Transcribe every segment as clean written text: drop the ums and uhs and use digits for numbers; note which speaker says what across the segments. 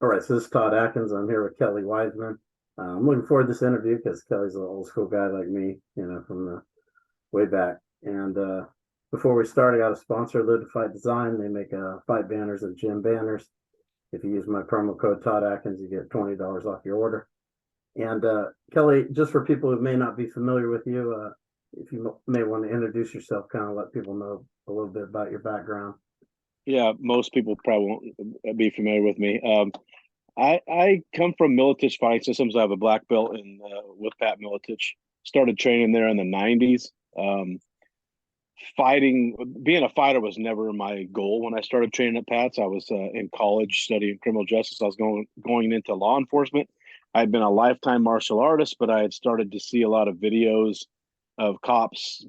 Speaker 1: All right, so this is Todd Atkins. I'm here with Kelly Wiseman. I'm looking forward to this interview because Kelly's an old school guy like me, from the way back. And before we start, I got a sponsor, Live Fight Design. They make fight banners and gym banners. If you use my promo code Todd Atkins, you get $20 off your order. And Kelly, just for people who may not be familiar with you, if you may want to introduce yourself, kind of let people know a little bit about your background.
Speaker 2: Yeah, most people probably won't be familiar with me. I come from Militich Fighting Systems. I have a black belt in with Pat Militich. Started training there in the '90s. Being a fighter was never my goal when I started training at Pat's. I was in college studying criminal justice. I was going into law enforcement. I had been a lifetime martial artist, but I had started to see a lot of videos of cops,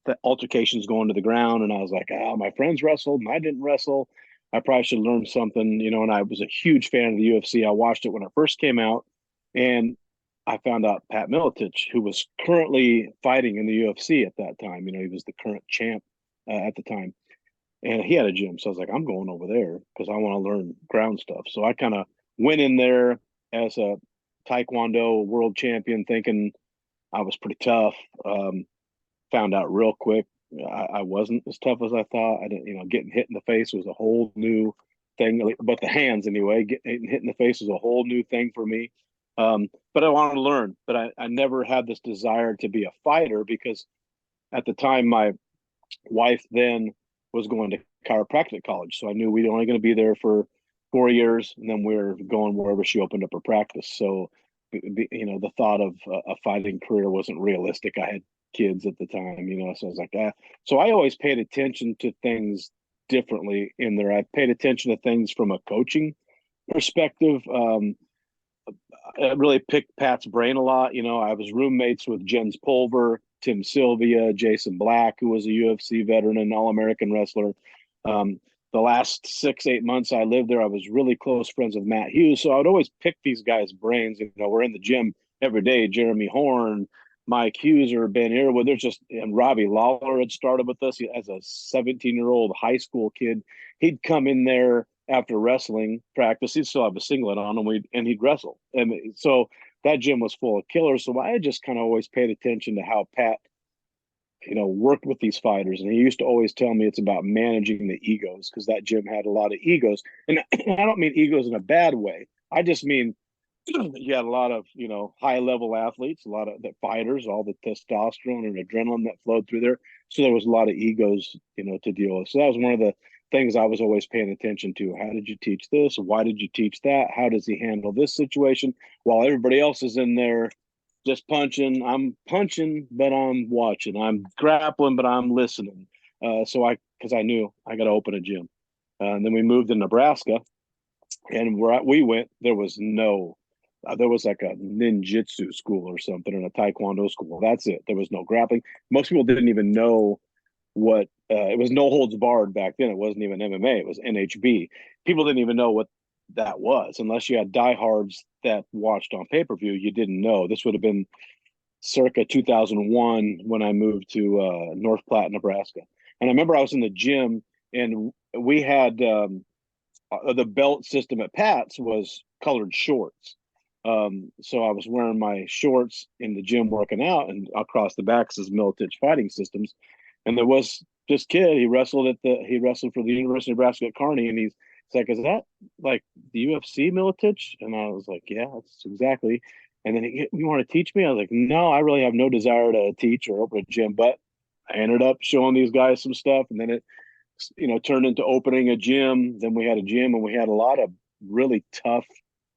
Speaker 2: the altercations going to the ground, and I was like, my friends wrestled and I didn't wrestle. I probably should learn something, and I was a huge fan of the UFC. I watched it when it first came out, and I found out Pat Militich, who was currently fighting in the UFC at that time. He was the current champ at the time, and he had a gym. So I was like, I'm going over there because I want to learn ground stuff. So I kind of went in there as a Taekwondo world champion, thinking I was pretty tough. Found out real quick I wasn't as tough as I thought. I didn't, getting hit in the face was a whole new thing. But the hands, anyway, getting hit in the face was a whole new thing for me. But I wanted to learn. But I never had this desire to be a fighter because at the time my wife then was going to chiropractic college, so I knew we were only going to be there for 4 years, and then we are going wherever she opened up her practice. So, the thought of a fighting career wasn't realistic. I had kids at the time, so I was like, So I always paid attention to things differently in there. I paid attention to things from a coaching perspective. I really picked Pat's brain a lot. I was roommates with Jens Pulver, Tim Sylvia, Jason Black, who was a UFC veteran and All-American wrestler. The last 6-8 months I lived there, I was really close friends with Matt Hughes. So I would always pick these guys' brains. We're in the gym every day. Jeremy Horn, Mike Hughes, or Ben Earwood. And Robbie Lawler had started with us as a 17-year-old high school kid. He'd come in there after wrestling practice. He'd still have a singlet on, and he'd wrestle. And so that gym was full of killers. So I just kind of always paid attention to how Pat, worked with these fighters. And he used to always tell me it's about managing the egos, because that gym had a lot of egos. And I don't mean egos in a bad way. I just mean you had a lot of, high level athletes, a lot of the fighters, all the testosterone and adrenaline that flowed through there. So there was a lot of egos, to deal with. So that was one of the things I was always paying attention to. How did you teach this? Why did you teach that? How does he handle this situation? While everybody else is in there just punching, I'm punching, but I'm watching. I'm grappling, but I'm listening. Because I knew I got to open a gym. And then we moved to Nebraska, and where we went, there was like a ninjutsu school or something, and a taekwondo school. That's it. There was no grappling. Most people didn't even know what it was. No holds barred back then. It wasn't even MMA. It was NHB. People didn't even know what that was unless you had diehards that watched on pay-per-view. You didn't know. This would have been circa 2001 when I moved to North Platte, Nebraska. And I remember I was in the gym, and we had the belt system at Pat's was colored shorts. So I was wearing my shorts in the gym working out, and across the back says Militich Fighting Systems. And there was this kid, he wrestled for the University of Nebraska at Kearney, and he's like, "Is that like the UFC, Militich?" And I was like, "Yeah, that's exactly." And then you want to teach me? I was like, "No, I really have no desire to teach or open a gym," but I ended up showing these guys some stuff, and then it turned into opening a gym. Then we had a gym, and we had a lot of really tough,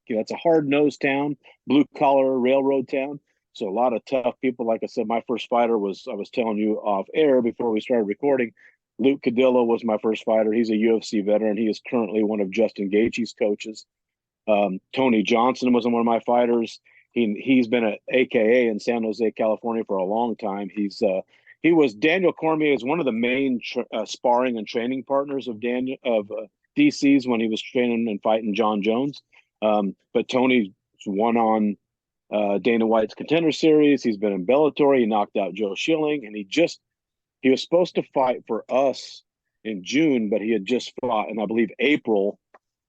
Speaker 2: it's a hard-nosed town, blue-collar railroad town. So a lot of tough people. Like I said, my first fighter was, I was telling you off air before we started recording, Luke Cadillo was my first fighter. He's a UFC veteran. He is currently one of Justin Gaethje's coaches. Tony Johnson was one of my fighters. He's been at AKA in San Jose, California for a long time. He was Daniel Cormier is one of the main sparring and training partners of DC's when he was training and fighting John Jones. But Tony's won on Dana White's Contender Series. He's been in Bellator. He knocked out Joe Schilling, and he was supposed to fight for us in June, but he had just fought in, I believe, April,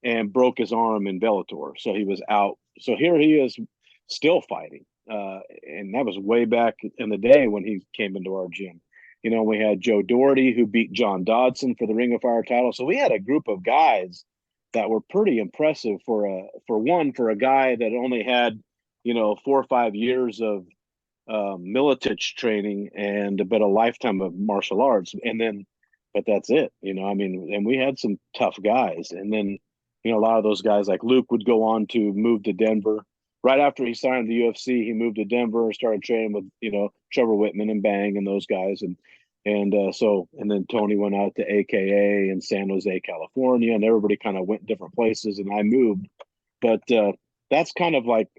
Speaker 2: and broke his arm in Bellator. So he was out. So here he is still fighting. And that was way back in the day when he came into our gym. You know, we had Joe Doherty who beat John Dodson for the Ring of Fire title. So we had a group of guys that were pretty impressive for a guy that only had, 4 or 5 years of militich training but a lifetime of martial arts. And then, but that's it, I mean, and we had some tough guys. And then, a lot of those guys like Luke would go on to move to Denver. Right after he signed the UFC, he moved to Denver and started training with, Trevor Whitman and Bang and those guys. And then Tony went out to AKA in San Jose, California, and everybody kind of went different places and I moved. But that's kind of like,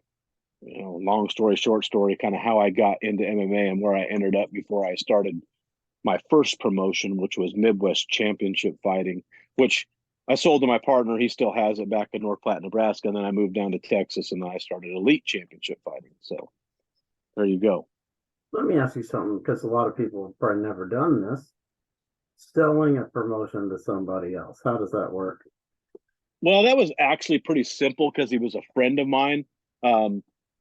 Speaker 2: long story, short story, kind of how I got into MMA and where I ended up before I started my first promotion, which was Midwest Championship Fighting, which I sold to my partner. He still has it back in North Platte, Nebraska. And then I moved down to Texas and then I started Elite Championship Fighting. So there you go.
Speaker 1: Let me ask you something, because a lot of people have probably never done this. Selling a promotion to somebody else. How does that work?
Speaker 2: Well, that was actually pretty simple because he was a friend of mine.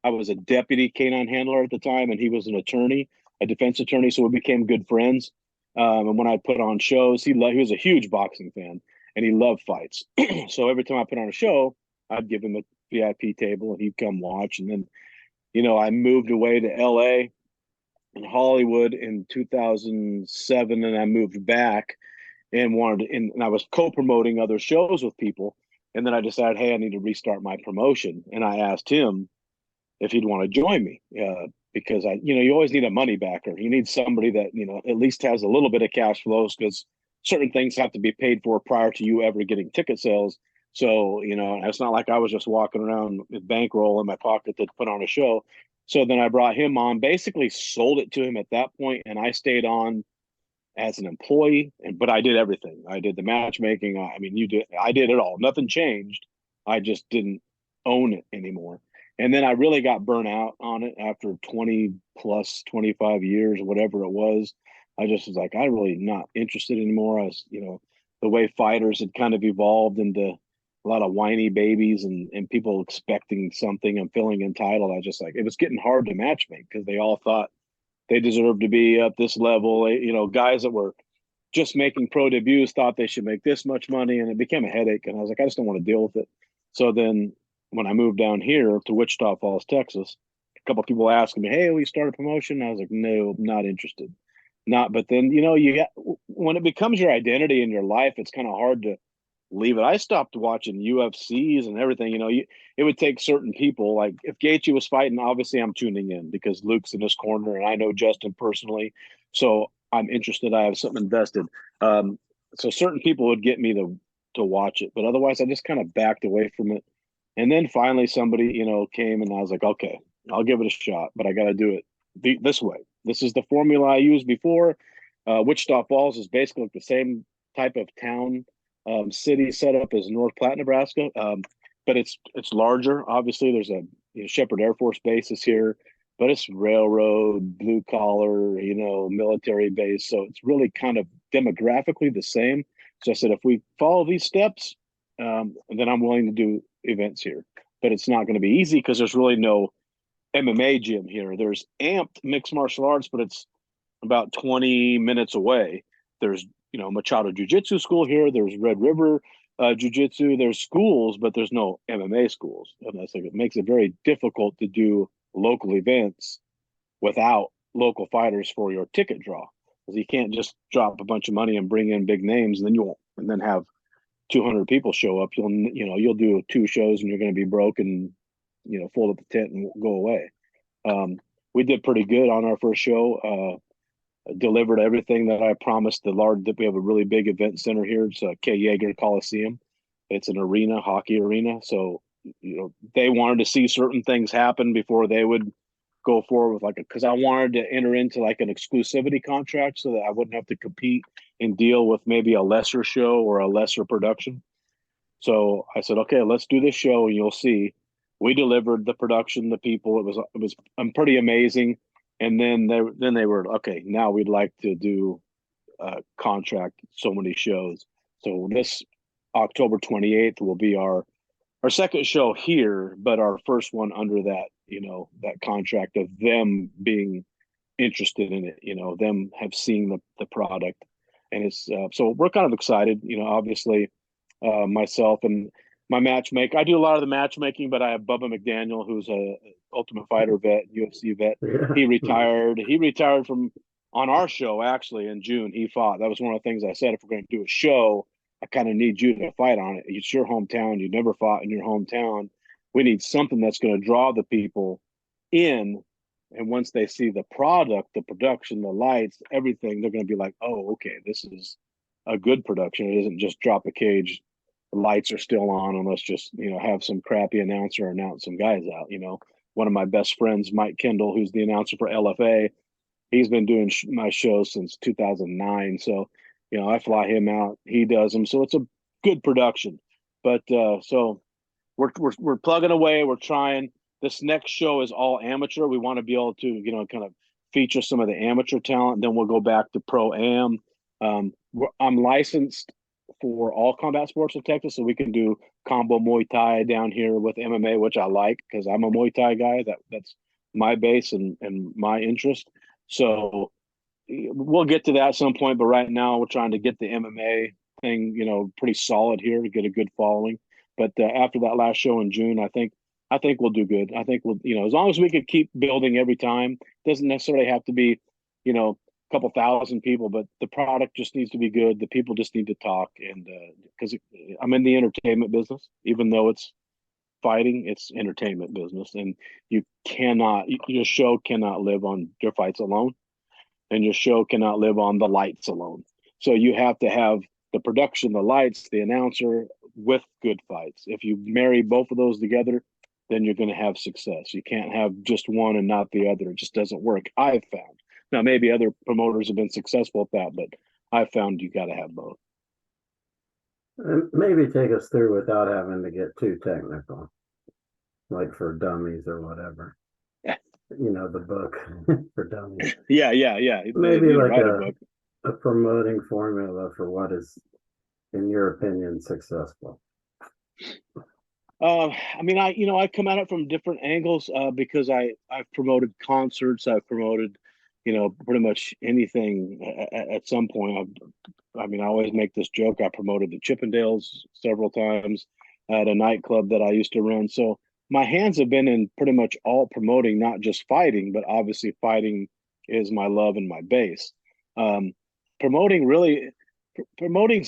Speaker 2: I was a deputy canine handler at the time, and he was an attorney, a defense attorney. So we became good friends. And when I put on shows, he was a huge boxing fan, and he loved fights. So every time I put on a show, I'd give him a VIP table, and he'd come watch. And then, I moved away to LA and Hollywood in 2007, and I moved back and and I was co-promoting other shows with people. And then I decided, hey, I need to restart my promotion. And I asked him if he'd want to join me, because you always need a money backer. You need somebody that, at least has a little bit of cash flows, because certain things have to be paid for prior to you ever getting ticket sales. So, it's not like I was just walking around with bankroll in my pocket to put on a show. So then I brought him on, basically sold it to him at that point, and I stayed on as an employee, but I did everything. I did the matchmaking. I did it all. Nothing changed. I just didn't own it anymore. And then I really got burnt out on it after 20 plus 25 years, whatever it was. I just was like, I'm really not interested anymore. I was, the way fighters had kind of evolved into a lot of whiny babies and people expecting something and feeling entitled. I just it was getting hard to matchmake because they all thought they deserved to be up this level. Guys that were just making pro debuts thought they should make this much money, and it became a headache. And I was like, I just don't want to deal with it. So then when I moved down here to Wichita Falls, Texas, a couple of people asking me, hey, will you start a promotion? I was like, no, not interested. But then, when it becomes your identity in your life, it's kind of hard to leave it. I stopped watching UFCs and everything. It would take certain people. Like if Gaethje was fighting, obviously I'm tuning in because Luke's in his corner and I know Justin personally, so I'm interested. I have something invested. So certain people would get me to watch it, but otherwise I just kind of backed away from it. And then finally somebody came and I was like, okay, I'll give it a shot, but I got to do it this way. This is the formula I used before. Wichita Falls is basically like the same type of town. City set up as North Platte, Nebraska, but it's larger. Obviously, there's a Shepherd Air Force Base is here, but it's railroad, blue collar, military base. So it's really kind of demographically the same. So I said, if we follow these steps, then I'm willing to do events here. But it's not going to be easy because there's really no MMA gym here. There's Amped Mixed Martial Arts, but it's about 20 minutes away. There's Machado Jiu-Jitsu school here. There's Red River Jiu-Jitsu. There's schools, but there's no MMA schools. And that's it makes it very difficult to do local events without local fighters for your ticket draw. Because you can't just drop a bunch of money and bring in big names, and then have 200 people show up. You'll do 2 shows and you're going to be broke and fold up the tent and go away. We did pretty good on our first show. Delivered everything that I promised. That we have a really big event center here. It's K. Yeager Coliseum. It's an arena, hockey arena. So, they wanted to see certain things happen before they would go forward with because I wanted to enter into an exclusivity contract so that I wouldn't have to compete and deal with maybe a lesser show or a lesser production. So I said, okay, let's do this show and you'll see. We delivered the production, the people. It was pretty amazing. And then they were okay. Now we'd like to do contract so many shows. So October 28th will be our second show here, but our first one under that, that contract of them being interested in it, them have seen the product. And it's so we're kind of excited, obviously, myself and my matchmaker. I do a lot of the matchmaking, but I have Bubba McDaniel, who's a Ultimate Fighter vet, UFC vet.
Speaker 1: Yeah.
Speaker 2: He retired. He retired from on our show actually in June. He fought. That was one of the things I said. If we're going to do a show, I kind of need you to fight on it. It's your hometown. You never fought in your hometown. We need something that's going to draw the people in. And once they see the product, the production, the lights, everything, they're going to be like, oh, okay, this is a good production. It isn't just drop a cage, the lights are still on, and let's just, have some crappy announcer announce some guys out. One of my best friends, Mike Kendall, who's the announcer for LFA, he's been doing my shows since 2009. So, I fly him out, he does them. So it's a good production. But so we're plugging away. We're trying. This next show is all amateur. We want to be able to, kind of feature some of the amateur talent. Then we'll go back to pro am. I'm licensed for all combat sports in Texas, so we can do combo Muay Thai down here with MMA, which I like because I'm a Muay Thai guy. That's my base and my interest. So we'll get to that at some point. But right now, we're trying to get the MMA thing, pretty solid here to get a good following. But after that last show in June, I think we'll do good. I think we'll, as long as we can keep building every time, doesn't necessarily have to be, a couple thousand people, but the product just needs to be good. The people just need to talk. And because I'm in the entertainment business, even though it's fighting, it's entertainment business. And your show cannot live on your fights alone. And your show cannot live on the lights alone. So you have to have the production, the lights, the announcer with good fights. If you marry both of those together, then you're going to have success. You can't have just one and not the other. It just doesn't work. I've found. Now, maybe other promoters have been successful at that, but I've found you got to have both.
Speaker 1: And maybe take us through without having to get too technical, like for dummies or whatever. The book for dummies.
Speaker 2: Yeah.
Speaker 1: Maybe like a promoting formula for what is, in your opinion, successful.
Speaker 2: I come at it from different angles because I've promoted concerts. I've promoted, pretty much anything at some point. I always make this joke. I promoted the Chippendales several times at a nightclub that I used to run. So my hands have been in pretty much all promoting, not just fighting, but obviously fighting is my love and my base. Promoting's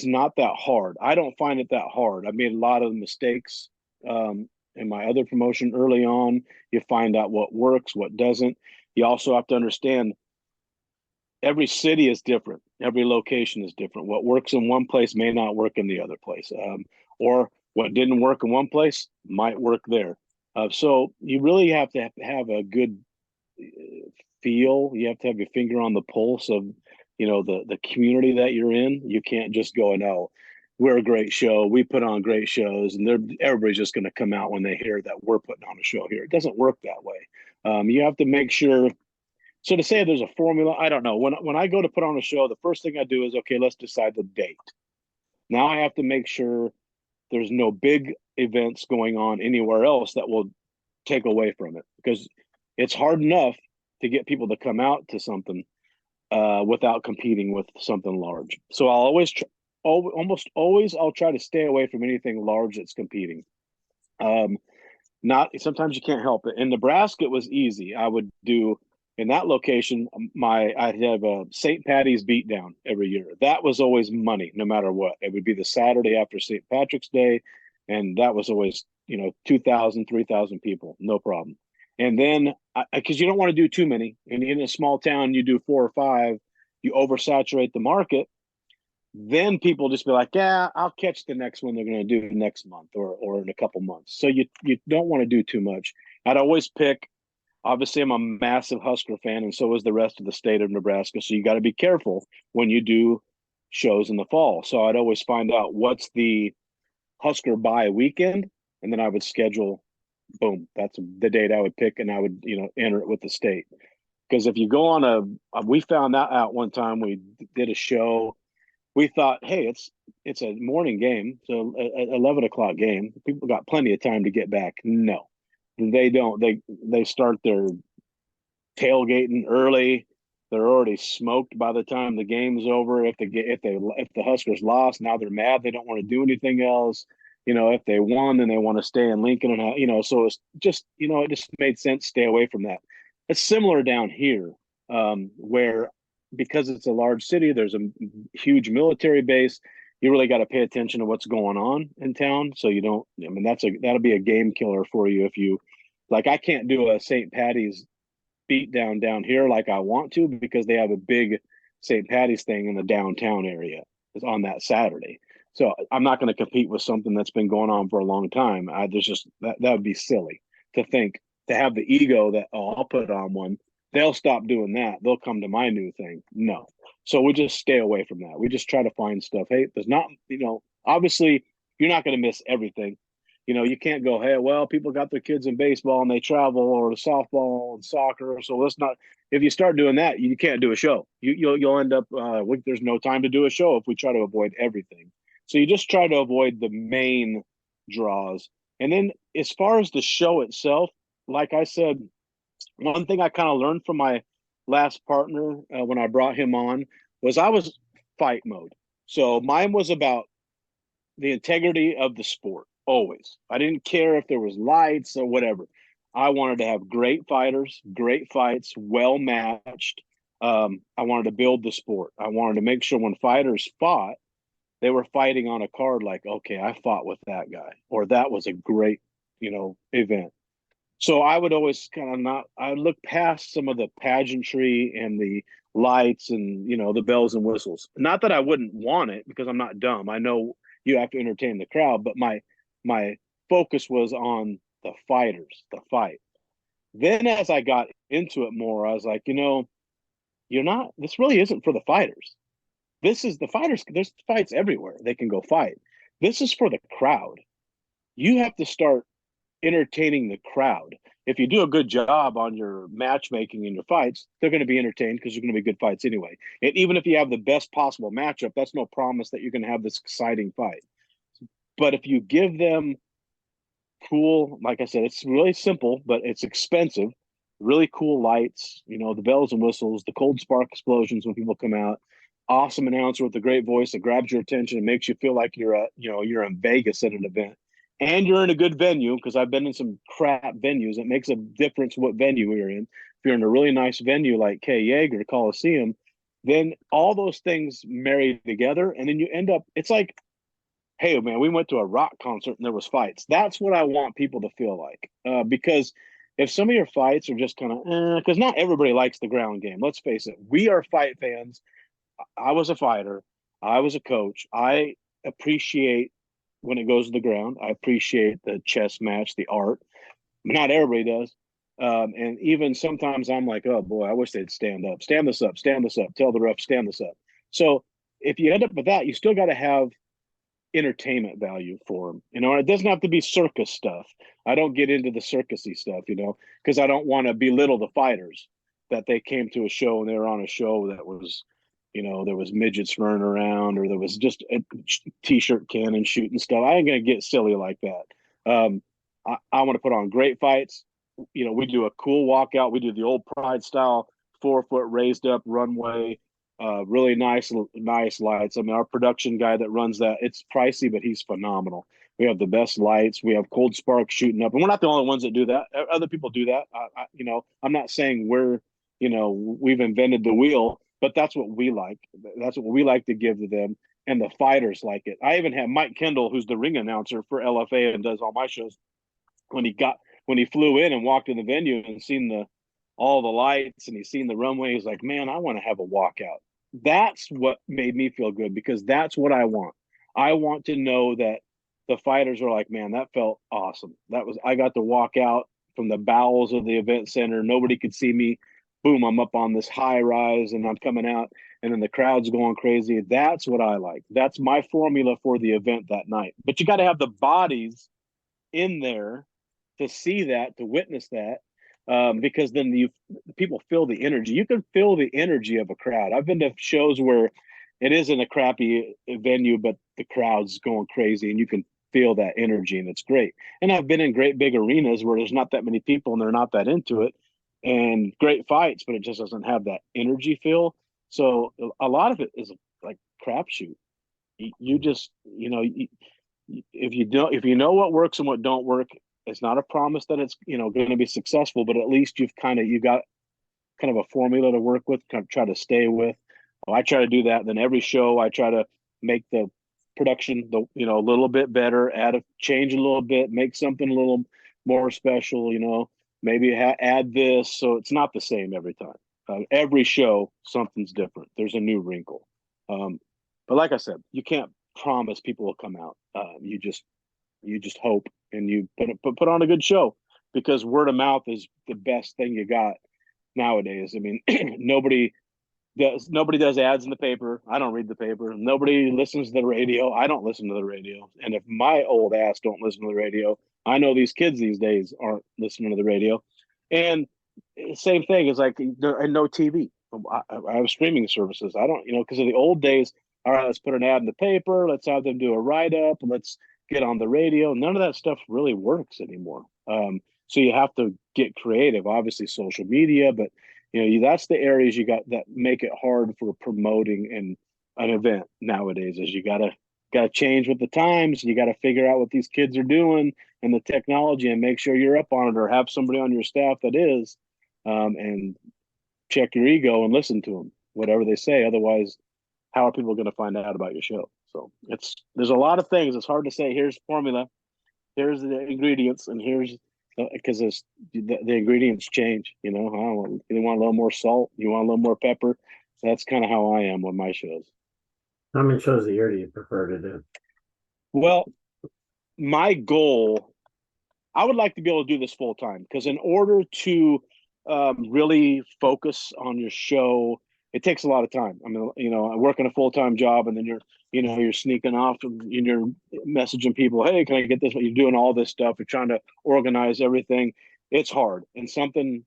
Speaker 2: not that hard. I don't find it that hard. I made a lot of mistakes in my other promotion early on. You find out what works, what doesn't. You also have to understand every city is different. Every location is different. What works in one place may not work in the other place. Or what didn't work in one place might work there. So you really have to have a good feel. You have to have your finger on the pulse of, the community that you're in. You can't just go, no, we're a great show. We put on great shows, and everybody's just going to come out when they hear that we're putting on a show here. It doesn't work that way. You have to make sure. So to say there's a formula, I don't know. When I go to put on a show, the first thing I do is, okay, let's decide the date. Now I have to make sure there's no big events going on anywhere else that will take away from it, because it's hard enough to get people to come out to something without competing with something large. So I'll almost always I'll try to stay away from anything large that's competing. Not sometimes you can't help it. In Nebraska, it was easy. I would do in that location. I'd have a St. Patty's beatdown every year. That was always money, no matter what. It would be the Saturday after St. Patrick's Day, and that was always 2,000, 3,000 people, no problem. And then, because you don't want to do too many, and in a small town, you do 4 or 5, you oversaturate the market. Then people just be like, yeah, I'll catch the next one they're going to do next month or in a couple months. So you don't want to do too much. I'd always pick, obviously I'm a massive Husker fan, and so is the rest of the state of Nebraska. So you got to be careful when you do shows in the fall. So I'd always find out what's the Husker bye weekend, and then I would schedule, boom, that's the date I would pick, and I would, enter it with the state. Because if you go on we found that out one time. We did a show we thought, hey, it's a morning game, so 11 o'clock game. People got plenty of time to get back. No, they don't. They start their tailgating early. They're already smoked by the time the game's over. If the Huskers lost, now they're mad. They don't want to do anything else. If they won, then they want to stay in Lincoln, and so it's just it just made sense. Stay away from that. It's similar down here, where because it's a large city, there's a huge military base. You really got to pay attention to what's going on in town, so you don't. I mean, that'll be a game killer for you if you like. I can't do a St. Patty's beat down here like I want to because they have a big St. Patty's thing in the downtown area on that Saturday. So I'm not going to compete with something that's been going on for a long time. There's just that would be silly to think to have the ego that I'll put on one. They'll stop doing that. They'll come to my new thing. No. So we just stay away from that. We just try to find stuff. Hey, there's not, obviously you're not going to miss everything. You can't go, hey, well, people got their kids in baseball and they travel or softball and soccer. So let's not. If you start doing that, you can't do a show. You'll end up. There's no time to do a show if we try to avoid everything. So you just try to avoid the main draws. And then as far as the show itself, like I said, one thing I kind of learned from my last partner when I brought him on was I was fight mode. So mine was about the integrity of the sport always. I didn't care if there was lights or whatever. I wanted to have great fighters, great fights, well matched. I wanted to build the sport. I wanted to make sure when fighters fought, they were fighting on a card like, okay, I fought with that guy, or that was a great, event. So I would always kind of not. I would look past some of the pageantry and the lights and the bells and whistles. Not that I wouldn't want it because I'm not dumb. I know you have to entertain the crowd, but my focus was on the fighters, the fight. Then as I got into it more, I was like, you're not. This really isn't for the fighters. This is the fighters. There's fights everywhere. They can go fight. This is for the crowd. You have to start entertaining the crowd. If you do a good job on your matchmaking in your fights, they're going to be entertained because they're going to be good fights anyway. And even if you have the best possible matchup, that's no promise that you're going to have this exciting fight. But if you give them cool, like I said, it's really simple, but it's expensive. Really cool lights, the bells and whistles, the cold spark explosions when people come out. Awesome announcer with a great voice that grabs your attention and makes you feel like you're in Vegas at an event. And you're in a good venue because I've been in some crap venues. It makes a difference what venue you're in. If you're in a really nice venue like K. Yeager Coliseum, then all those things marry together, and then you end up. It's like, hey man, we went to a rock concert and there was fights. That's what I want people to feel like, because if some of your fights are just kind of, because not everybody likes the ground game. Let's face it, we are fight fans. I was a fighter. I was a coach. I appreciate when it goes to the ground. I appreciate the chess match, the art. Not everybody does. And even sometimes I'm like, oh boy, I wish they'd stand up. Stand this up. Stand this up. Tell the ref, stand this up. So if you end up with that, you still got to have entertainment value for them. It doesn't have to be circus stuff. I don't get into the circusy stuff, because I don't want to belittle the fighters that they came to a show and they were on a show that was, there was midgets running around or there was just a t-shirt cannon shooting stuff. I ain't going to get silly like that. I want to put on great fights. We do a cool walkout. We do the old Pride style 4-foot raised up runway. Really nice lights. I mean, our production guy that runs that, it's pricey, but he's phenomenal. We have the best lights. We have cold sparks shooting up, and we're not the only ones that do that. Other people do that. I'm not saying we've invented the wheel, but that's what we like. That's what we like to give to them, and the fighters like it. I even have Mike Kendall, who's the ring announcer for LFA and does all my shows. When he flew in and walked in the venue and seen all the lights and he's seen the runway, he's like, man, I want to have a walkout. That's what made me feel good because that's what I want. I want to know that the fighters are like, man, that felt awesome. I got to walk out from the bowels of the event center. Nobody could see me. Boom, I'm up on this high rise and I'm coming out and then the crowd's going crazy. That's what I like. That's my formula for the event that night. But you got to have the bodies in there to see that, to witness that, because then people feel the energy. You can feel the energy of a crowd. I've been to shows where it is in a crappy venue, but the crowd's going crazy and you can feel that energy and it's great. And I've been in great big arenas where there's not that many people and they're not that into it and great fights, but it just doesn't have that energy feel. So a lot of it is like crapshoot. You just, if you know what works and what don't work, it's not a promise that it's, going to be successful, but at least you got kind of a formula to work with, kind of try to stay with. I try to do that. Then every show I try to make the production a little bit better, change a little bit, make something a little more special, maybe add this so it's not the same every time. Every show something's different. There's a new wrinkle. But like I said, you can't promise people will come out. You just hope and you put on a good show, because word of mouth is the best thing you got nowadays. I mean, nobody does ads in the paper. I don't read the paper. Nobody listens to the radio. I don't listen to the radio. And if my old ass don't listen to the radio, I know these kids these days aren't listening to the radio. And same thing is like, and no TV. I have streaming services. I don't, because of the old days. All right, let's put an ad in the paper. Let's have them do a write up. Let's get on the radio. None of that stuff really works anymore. So you have to get creative. Obviously, social media, but that's the areas you got that make it hard for promoting an event nowadays. Is you gotta change with the times. You got to figure out what these kids are doing and the technology, and make sure you're up on it, or have somebody on your staff that is, and check your ego and listen to them, whatever they say. Otherwise, how are people going to find out about your show? So there's a lot of things. It's hard to say, here's formula, here's the ingredients, and here's because the ingredients change. You want a little more salt, you want a little more pepper. So that's kind of how I am with my shows.
Speaker 1: How many shows a year do you prefer to do?
Speaker 2: Well, my goal, I would like to be able to do this full time, because in order to really focus on your show, it takes a lot of time. I mean, I work in a full-time job, and then you're sneaking off and you're messaging people, hey, can I get this? You're doing all this stuff. You're trying to organize everything. It's hard, and something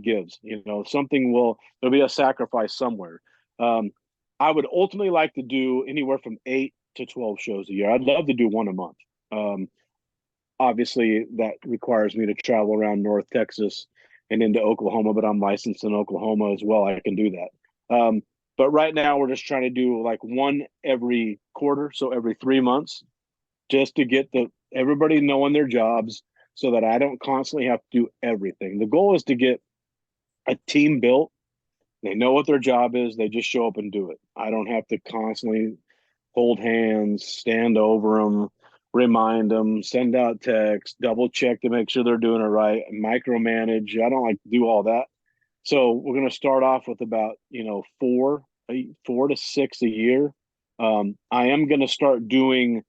Speaker 2: gives. There'll be a sacrifice somewhere. I would ultimately like to do anywhere from 8 to 12 shows a year. I'd love to do one a month. Obviously, that requires me to travel around North Texas and into Oklahoma, but I'm licensed in Oklahoma as well. I can do that. But right now we're just trying to do like one every quarter, so every 3 months, just to get everybody knowing their jobs, so that I don't constantly have to do everything. The goal is to get a team built. They know what their job is. They just show up and do it. I don't have to constantly hold hands, stand over them, remind them, send out texts, double check to make sure they're doing it right, micromanage. I don't like to do all that. So we're going to start off with about, 4 to 6 a year. I am going to start doing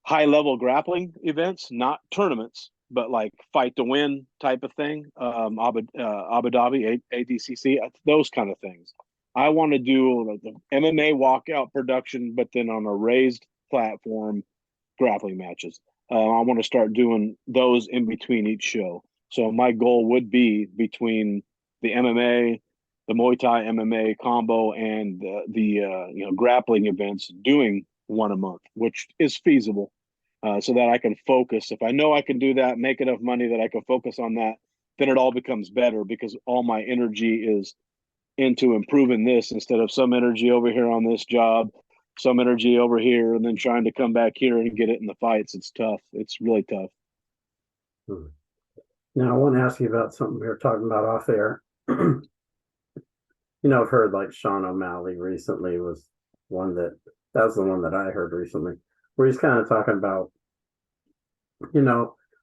Speaker 2: high level grappling events, not tournaments, but like fight to win type of thing. Abu Dhabi, ADCC, those kind of things. I want to do like the MMA walkout production, but then on a raised platform, grappling matches. I want to start doing those in between each show. So my goal would be between the MMA, the Muay Thai MMA combo, and the grappling events, doing one a month, which is feasible, so that I can focus. If I know I can do that, make enough money that I can focus on that, then it all becomes better, because all my energy is into improving this, instead of some energy over here on this job, some energy over here, and then trying to come back here and get it in the fights. It's tough. It's really tough.
Speaker 1: Now, I want to ask you about something we were talking about off air. I've heard like Sean O'Malley recently was that was the one that I heard recently, where he's kind of talking about,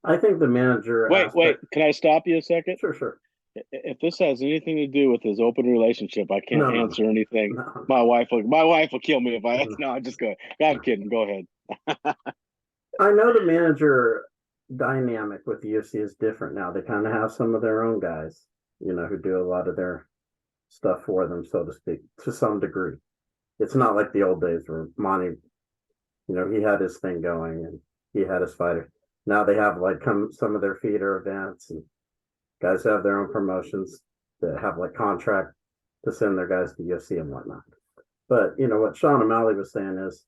Speaker 1: I think the manager.
Speaker 2: Wait, can I stop you a second?
Speaker 1: Sure.
Speaker 2: If this has anything to do with his open relationship, I can't answer anything.
Speaker 1: No.
Speaker 2: My wife will kill me if I. No, I'm just kidding. I'm kidding. Go ahead.
Speaker 1: I know the manager dynamic with the UFC is different now. They kind of have some of their own guys, who do a lot of their stuff for them, so to speak, to some degree. It's not like the old days where Monty, he had his thing going and he had his fighter. Now they have like some of their feeder events, and guys have their own promotions that have like contract to send their guys to UFC and whatnot. But what Sean O'Malley was saying is,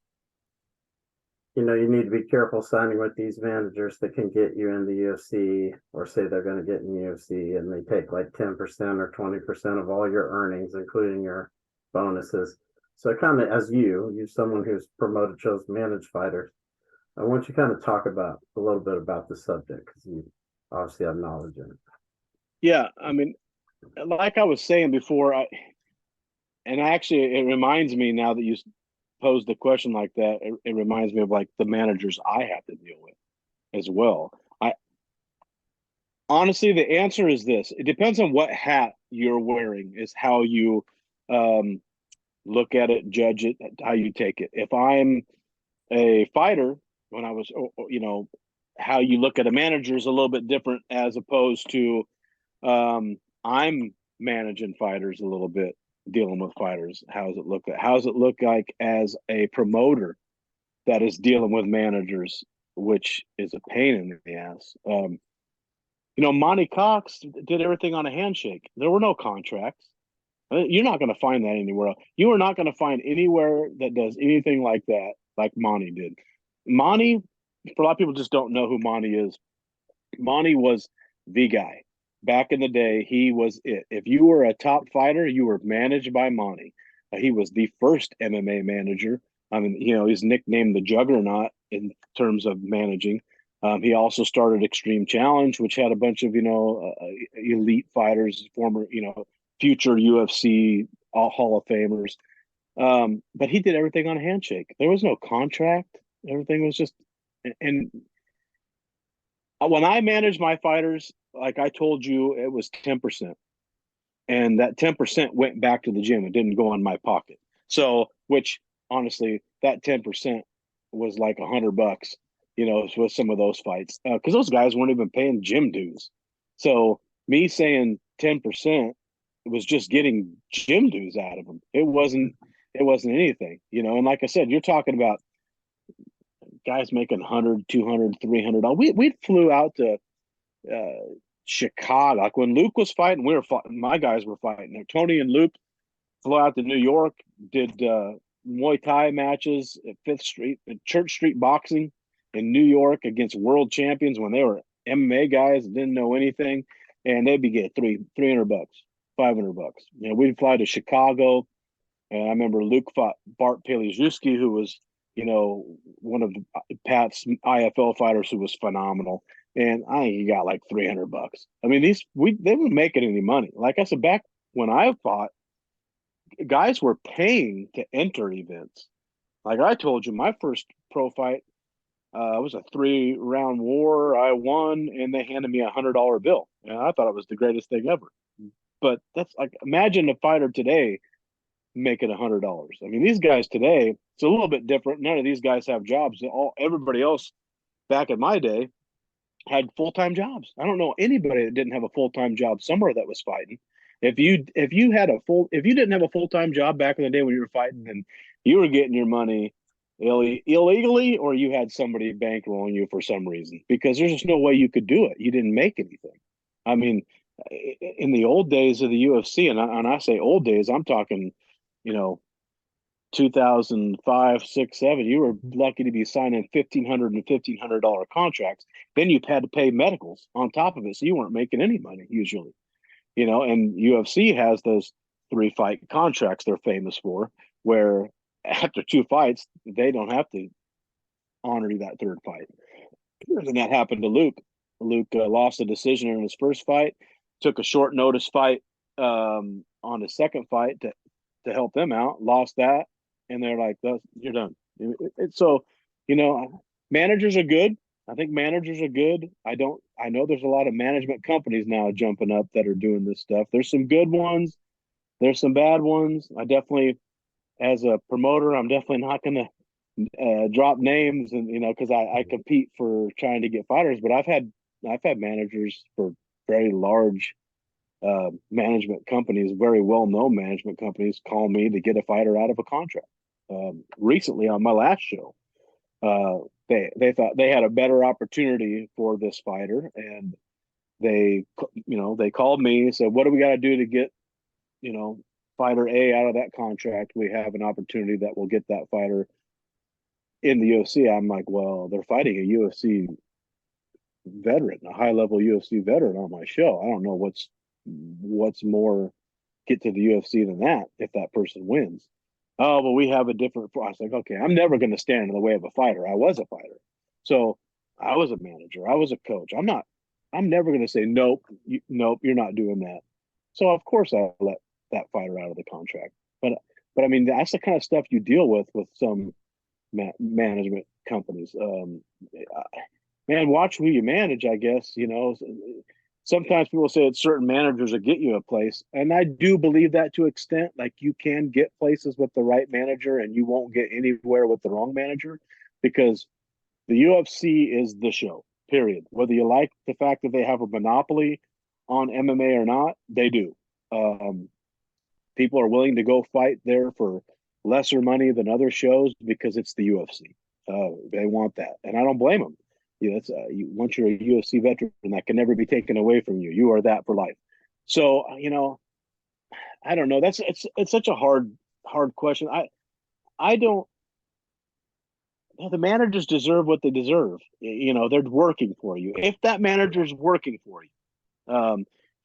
Speaker 1: you need to be careful signing with these managers that can get you in the UFC or say they're going to get in the UFC and they take like 10% or 20% of all your earnings, including your bonuses. So kind of as you someone who's promoted shows, managed fighters, I want you kind of talk about a little bit about the subject because you obviously have knowledge in it.
Speaker 2: Yeah, I mean, like I was saying before, and actually, it reminds me now that you posed a question like that. It reminds me of like the managers I have to deal with as well. I honestly, the answer is this: it depends on what hat you're wearing, is how you um, look at it, judge it, how you take it. If I'm a fighter, when I was, how you look at a manager is a little bit different as opposed to I'm managing fighters a little bit, dealing with fighters. How does it look like? How does it look like as a promoter that is dealing with managers, which is a pain in the ass? Monty Cox did everything on a handshake. There were no contracts. You're not going to find that anywhere else. You are not going to find anywhere that does anything like that, like Monty did. Monty, for a lot of people, just don't know who Monty is. Monty was the guy. Back in the day, he was it. If you were a top fighter, you were managed by Monty. He was the first MMA manager. I mean, he's nicknamed the Juggernaut in terms of managing. He also started Extreme Challenge, which had a bunch of elite fighters, former future UFC Hall of Famers. But he did everything on a handshake. There was no contract. Everything was just and when I manage my fighters, like I told you, it was 10%. And that 10% went back to the gym. It didn't go in my pocket. So, which honestly, that 10% was like $100, with some of those fights. Because those guys weren't even paying gym dues. So me saying 10% was just getting gym dues out of them. It wasn't anything, and like I said, you're talking about guys making 100, 200, 300. We flew out to Chicago. Like when Luke was fighting, we were fighting. My guys were fighting. Tony and Luke flew out to New York, did Muay Thai matches at Fifth Street, at Church Street Boxing in New York against world champions when they were MMA guys and didn't know anything, and they'd be getting $300, $500. We'd fly to Chicago, and I remember Luke fought Bart Palejewski, who was one of Pat's IFL fighters who was phenomenal. And I think he got like $300. I mean, they weren't making any money. Like I said, back when I fought, guys were paying to enter events. Like I told you, my first pro fight was a 3-round war. I won, and they handed me $100 bill. And I thought it was the greatest thing ever. But that's like, imagine a fighter today making $100. I mean, these guys today, it's a little bit different. None of these guys have jobs. Everybody else back in my day had full-time jobs. I don't know anybody that didn't have a full-time job somewhere that was fighting. If you didn't have a full-time job back in the day when you were fighting, then you were getting your money illegally, or you had somebody bankrolling you for some reason, because there's just no way you could do it. You didn't make anything. I mean, in the old days of the UFC, and I say old days, I'm talking, you know, 2005, 6, 7, you were lucky to be signing $1,500 and $1,500 contracts. Then you had to pay medicals on top of it, so you weren't making any money usually. And UFC has those 3-fight contracts they're famous for, where after 2 fights they don't have to honor that third fight. And that happened to Luke. Luke lost a decision in his first fight, took a short notice fight on his second fight to help them out, lost that, and they're like, "You're done." So, managers are good. I think managers are good. I know there's a lot of management companies now jumping up that are doing this stuff. There's some good ones. There's some bad ones. I definitely, as a promoter, I'm definitely not going to drop names, and because I compete for trying to get fighters. But I've had managers for very large management companies, very well-known management companies, call me to get a fighter out of a contract. Recently, on my last show, they thought they had a better opportunity for this fighter, and they called me and said, "What do we got to do to get fighter A out of that contract, we have an opportunity that will get that fighter in the UFC. I'm like, well, they're fighting a UFC veteran, a high level UFC veteran on my show. I don't know what's more get to the UFC than that if that person wins. Oh, but we have a different. I was like, okay, I'm never going to stand in the way of a fighter. I was a fighter, so I was a manager. I was a coach. I'm not. I'm never going to say nope. Nope, you're not doing that. So of course I let that fighter out of the contract. But I mean that's the kind of stuff you deal with some management companies. Man, watch who you manage. I guess sometimes people say it's certain managers that get you a place, and I do believe that to an extent. Like you can get places with the right manager, and you won't get anywhere with the wrong manager, because the UFC is the show. Period. Whether you like the fact that they have a monopoly on MMA or not, they do. People are willing to go fight there for lesser money than other shows because it's the UFC. They want that, and I don't blame them. Once you're a UFC veteran, that can never be taken away from you. You are that for life. So I don't know. It's such a hard question. I don't. The managers deserve what they deserve. They're working for you. If that manager's working for you,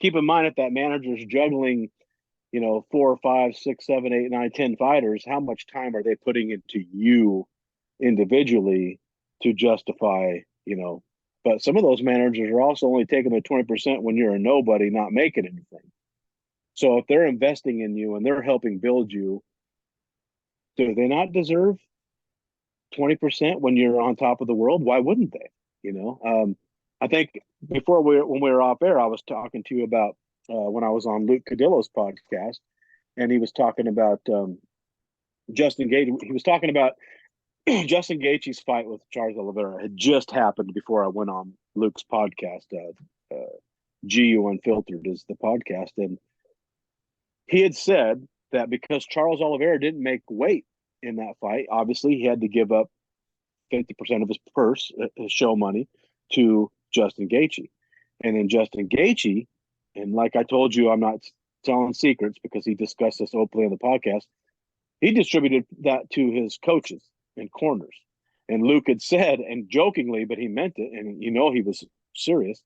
Speaker 2: keep in mind if that manager's juggling 4, 5, 6, 7, 8, 9, 10 fighters, how much time are they putting into you individually to justify, but some of those managers are also only taking the 20% when you're a nobody, not making anything. So if they're investing in you and they're helping build you, do they not deserve 20% when you're on top of the world? Why wouldn't they? I think when we were off air, I was talking to you about when I was on Luke Cadillo's podcast, and he was talking about Justin Gaethje. He was talking about Justin Gaethje's fight with Charles Oliveira had just happened before I went on Luke's podcast. GU Unfiltered is the podcast, and he had said that because Charles Oliveira didn't make weight in that fight, obviously he had to give up 50% of his purse, his show money, to Justin Gaethje. And then Justin Gaethje, and like I told you, I'm not telling secrets because he discussed this openly on the podcast, he distributed that to his coaches and corners. And Luke had said, and jokingly, but he meant it, and he was serious,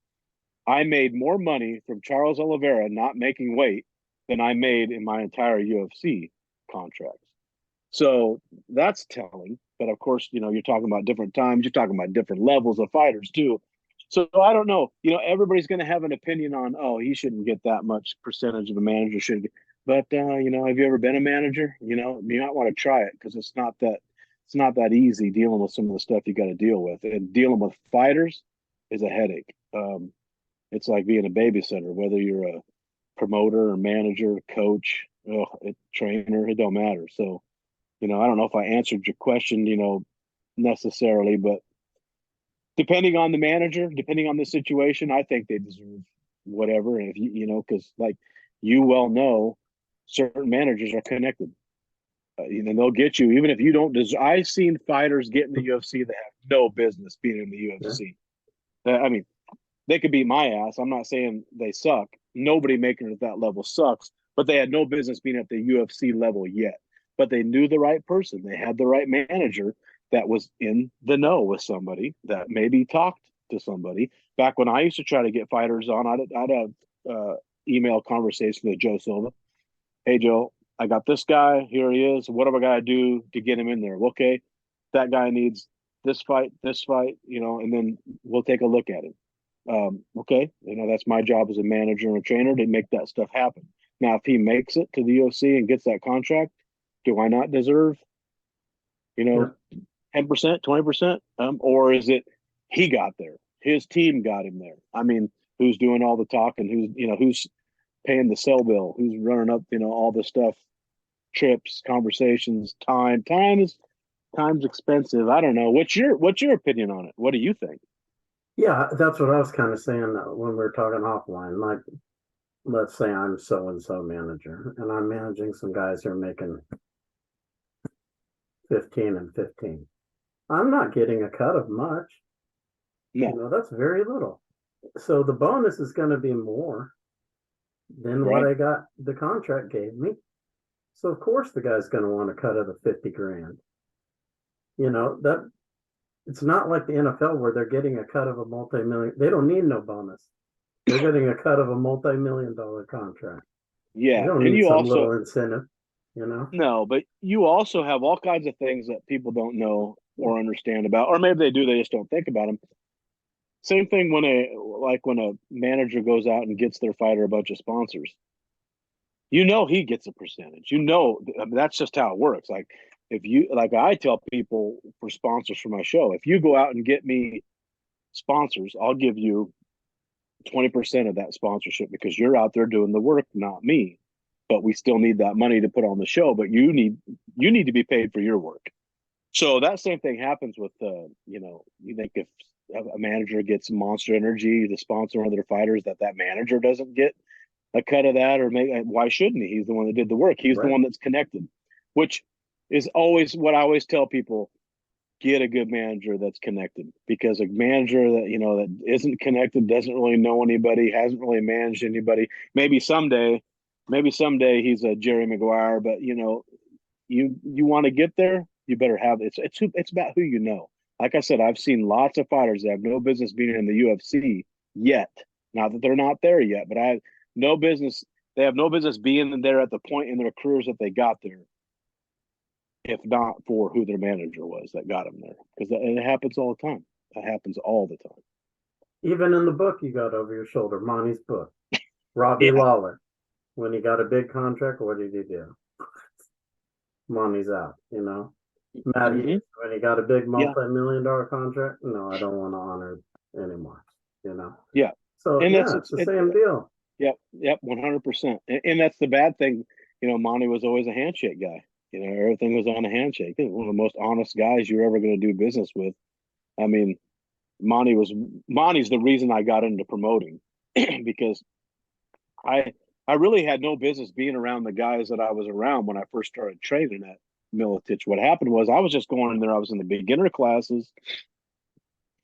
Speaker 2: I made more money from Charles Oliveira not making weight than I made in my entire UFC contracts. So that's telling. But of course, you're talking about different times. You're talking about different levels of fighters too. So I don't know. Everybody's going to have an opinion on, oh, he shouldn't get that much percentage of the manager should get. But have you ever been a manager? You might want to try it because it's not that easy dealing with some of the stuff you got to deal with. And dealing with fighters is a headache. It's like being a babysitter, whether you're a promoter or manager, coach, trainer, it don't matter. So, I don't know if I answered your question, necessarily, but depending on the manager, depending on the situation, I think they deserve whatever. And if because like you well know, certain managers are connected. And they'll get you, even if you don't deserve. I've seen fighters get in the UFC that have no business being in the UFC. Yeah. I mean, they could beat my ass. I'm not saying they suck. Nobody making it at that level sucks, but they had no business being at the UFC level yet. But they knew the right person. They had the right manager that was in the know with somebody that maybe talked to somebody. Back when I used to try to get fighters on, I'd have email conversation with Joe Silva. Hey, Joe, I got this guy. Here he is. What do I got to do to get him in there? Okay, that guy needs this fight, and then we'll take a look at him. Okay, that's my job as a manager and a trainer to make that stuff happen. Now, if he makes it to the UFC and gets that contract, do I not deserve, 10%, 20%? Or is it he got there? His team got him there. I mean, who's doing all the talking? Who's paying the cell bill? Who's running up, all the stuff, trips, conversations, time. Time's expensive. I don't know. What's your opinion on it? What do you think?
Speaker 1: Yeah, that's what I was kind of saying when we were talking offline. Like, let's say I'm so-and-so manager, and I'm managing some guys who are making 15 and 15. I'm not getting a cut of much.
Speaker 2: No.
Speaker 1: That's very little. So the bonus is going to be more than
Speaker 2: Right.
Speaker 1: what I got the contract gave me. So of course the guy's going to want a cut of the 50 grand. You know, that it's not like the NFL where they're getting a cut of a multi-million. They don't need no bonus. They're getting a cut of a multi-million-dollar contract. You
Speaker 2: Yeah,
Speaker 1: don't
Speaker 2: and
Speaker 1: need
Speaker 2: you
Speaker 1: some
Speaker 2: also
Speaker 1: little incentive, you know?
Speaker 2: no, but you also have all kinds of things that people don't know or understand about, or maybe they do, they just don't think about them. Same thing when a manager goes out and gets their fighter a bunch of sponsors. You know he gets a percentage. You know that's just how it works. Like if you like I tell people for sponsors for my show, if you go out and get me sponsors, I'll give you 20% of that sponsorship because you're out there doing the work, not me. But we still need that money to put on the show, but you need to be paid for your work. So that same thing happens with you think if a manager gets Monster Energy to sponsor one of their fighters, that manager doesn't get a cut of that, or maybe why shouldn't he? He's the one that did the work. He's the
Speaker 1: Right.
Speaker 2: one that's connected, which is always what I always tell people: get a good manager that's connected, because a manager that that isn't connected, doesn't really know anybody, hasn't really managed anybody. Maybe someday he's a Jerry Maguire, but you want to get there, you better have it's about who you know. Like I said, I've seen lots of fighters that have no business being in the UFC yet. Not that they're not there yet, but I no business they have no business being there at the point in their careers that they got there, if not for who their manager was that got them there. Because it happens all the time. That happens all the time.
Speaker 1: Even in the book you got over your shoulder, Monty's book, Robbie
Speaker 2: Yeah.
Speaker 1: Lawler, when he got a big contract, what did he do? Monty's out, you know? Matt
Speaker 2: Mm-hmm.
Speaker 1: Hughes, when he got a big
Speaker 2: Yeah.
Speaker 1: multi-million-dollar contract, no, I don't want to honor it anymore, you know?
Speaker 2: Yeah.
Speaker 1: So
Speaker 2: And that's
Speaker 1: yeah, it's the same deal.
Speaker 2: yep, yep, 100%. And that's the bad thing. Monty was always a handshake guy. Everything was on a handshake. He was one of the most honest guys you're ever going to do business with. I mean, Monty's the reason I got into promoting because I I really had no business being around the guys that I was around when I first started training at Militich. What happened was I was just going in there. I was in the beginner classes,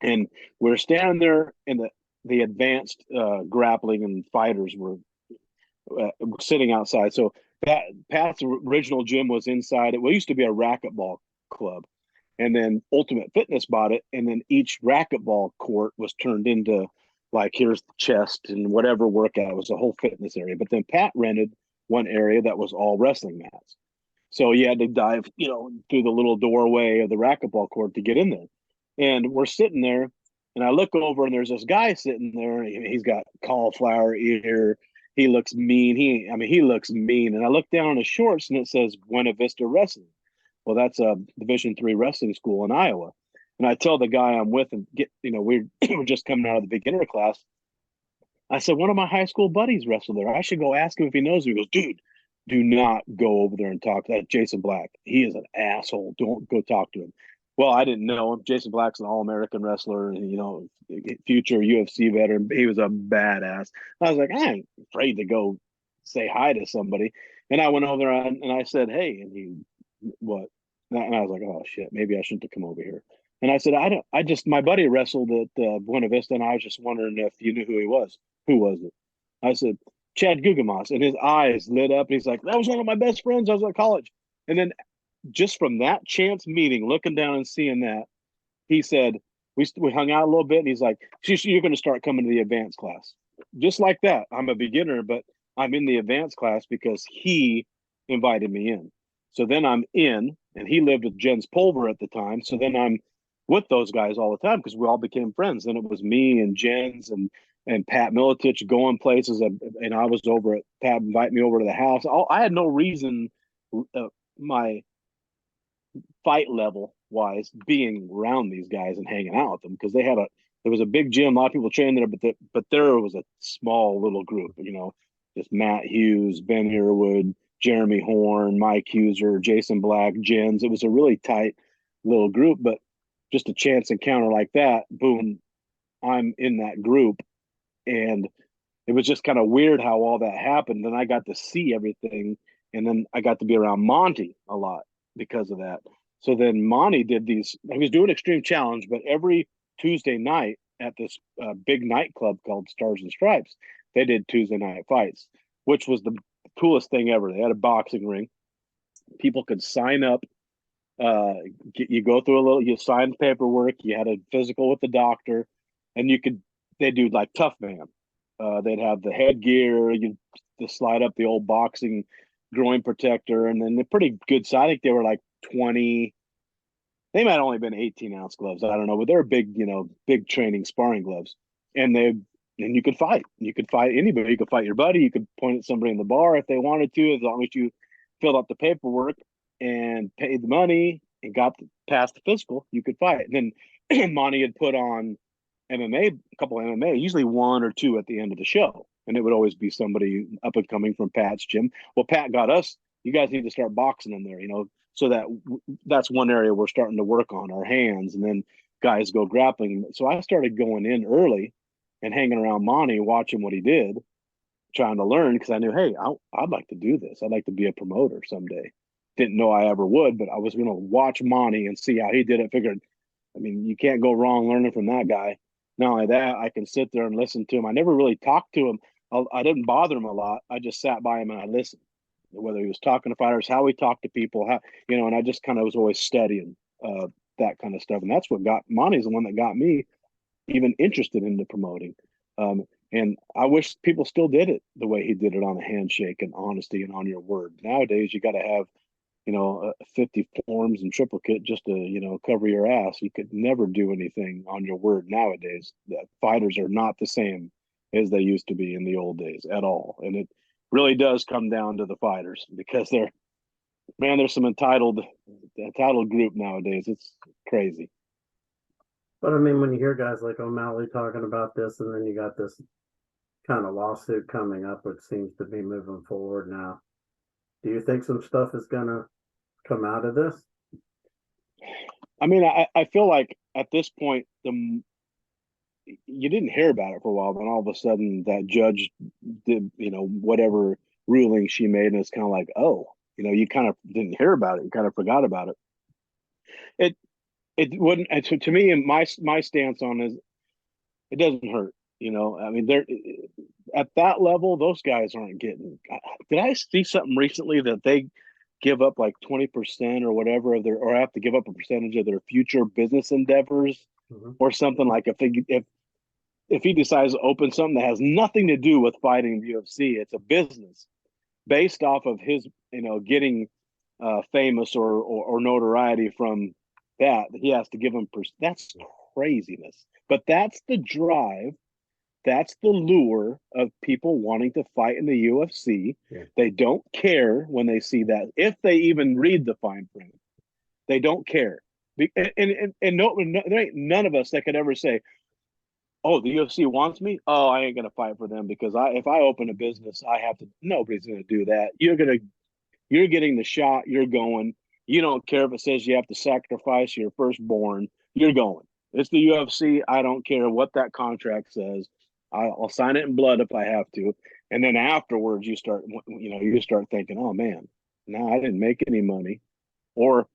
Speaker 2: and we are standing there in the advanced grappling, and fighters were sitting outside. So Pat's original gym was inside. It used to be a racquetball club, and then Ultimate Fitness bought it, and then each racquetball court was turned into like here's the chest and whatever workout. It was a whole fitness area. But then Pat rented one area that was all wrestling mats. So you had to dive, through the little doorway of the racquetball court to get in there. And we're sitting there, and I look over, and there's this guy sitting there. He's got cauliflower ear. He looks mean. He looks mean. And I look down on his shorts, and it says Buena Vista Wrestling. Well, that's a Division III wrestling school in Iowa. And I tell the guy I'm with, and we're we're just coming out of the beginner class. I said, one of my high school buddies wrestled there. I should go ask him if he knows him. He goes, dude, do not go over there and talk to that Jason Black. He is an asshole. Don't go talk to him. Well, I didn't know him. Jason Black's an All-American wrestler, and future UFC veteran. He was a badass. I was like, I ain't afraid to go say hi to somebody. And I went over there and I said, hey, and he, what? And I was like, oh shit, maybe I shouldn't have come over here. And I said, my buddy wrestled at Buena Vista, and I was just wondering if you knew who he was. Who was it? I said, Chad Gugamas, and his eyes lit up. And he's like, that was one of my best friends. I was at college. And then just from that chance meeting, looking down and seeing that, he said, we hung out a little bit, and he's like, you're going to start coming to the advanced class. Just like that. I'm a beginner, but I'm in the advanced class because he invited me in. So then I'm in, and he lived with Jens Pulver at the time. So then I'm with those guys all the time because we all became friends. Then it was me and Jens and Pat Militich going places, and I was over at Pat invite me over to the house. I had no reason, my fight level wise, being around these guys and hanging out with them, because there was a big gym, a lot of people trained there, but there was a small little group, just Matt Hughes, Ben Herwood, Jeremy Horn, Mike Huser, Jason Black, Jens. It was a really tight little group, but just a chance encounter like that, boom, I'm in that group. And it was just kind of weird how all that happened. Then I got to see everything, and then I got to be around Monty a lot because of that. So then Monty did these. He was doing Extreme Challenge, but every Tuesday night at this big nightclub called Stars and Stripes, they did Tuesday night fights, which was the coolest thing ever. They had a boxing ring, People could sign up. Uh, you go through a little, you sign paperwork, you had a physical with the doctor, and they do like Tough Man. They'd have the headgear, you just slide up the old boxing groin protector, and then they're pretty good size. I think they were like 20, they might have only been 18-ounce gloves. I don't know, but they're big, big training sparring gloves. And you could fight. You could fight anybody. You could fight your buddy. You could point at somebody in the bar if they wanted to, as long as you filled out the paperwork and paid the money and got past the physical, you could fight. And then Monty had put on MMA, a couple of MMA, usually one or two at the end of the show. And it would always be somebody up and coming from Pat's gym. Well, Pat got us, you guys need to start boxing in there, so that's one area we're starting to work on our hands. And then guys go grappling. So I started going in early and hanging around Monty, watching what he did, trying to learn, because I knew, hey, I'd like to do this. I'd like to be a promoter someday. Didn't know I ever would, but I was going to watch Monty and see how he did it. Figured, I mean, you can't go wrong learning from that guy. Not only that, I can sit there and listen to him. I never really talked to him. I didn't bother him a lot. I just sat by him and I listened, whether he was talking to fighters, how he talked to people, and I just kind of was always studying that kind of stuff. And that's what got Monty's the one that got me even interested in the promoting. And I wish people still did it the way he did it, on a handshake and honesty and on your word. Nowadays, you got to have 50 forms and triplicate just to, cover your ass. You could never do anything on your word nowadays. The fighters are not the same as they used to be in the old days at all. And it really does come down to the fighters, because there's some entitled group nowadays. It's crazy.
Speaker 1: But I mean, when you hear guys like O'Malley talking about this, and then you got this kind of lawsuit coming up, which seems to be moving forward now, do you think some stuff is going to come out of this?
Speaker 2: I mean, I feel like at this point, you didn't hear about it for a while, then all of a sudden that judge did, whatever ruling she made, and it's kind of like, oh, you kind of didn't hear about it. You kind of forgot about it. It wouldn't, to me, and my stance on is, it doesn't hurt. I mean, they're at that level, those guys aren't getting. Did I see something recently that they give up like 20% or whatever of or have to give up a percentage of their future business endeavors, or something, like if he decides to open something that has nothing to do with fighting the UFC, it's a business based off of his, getting famous or notoriety from that. He has to give him. That's craziness. But that's the drive. That's the lure of people wanting to fight in the UFC.
Speaker 1: Yeah.
Speaker 2: They don't care when they see that, if they even read the fine print. They don't care. And no, there ain't none of us that could ever say, oh, the UFC wants me. Oh, I ain't gonna fight for them, because if I open a business, I have to. Nobody's gonna do that. You're getting the shot. You're going. You don't care if it says you have to sacrifice your firstborn. You're going. It's the UFC. I don't care what that contract says. I'll sign it in blood if I have to. And then afterwards, you start thinking, oh man, now I didn't make any money. Or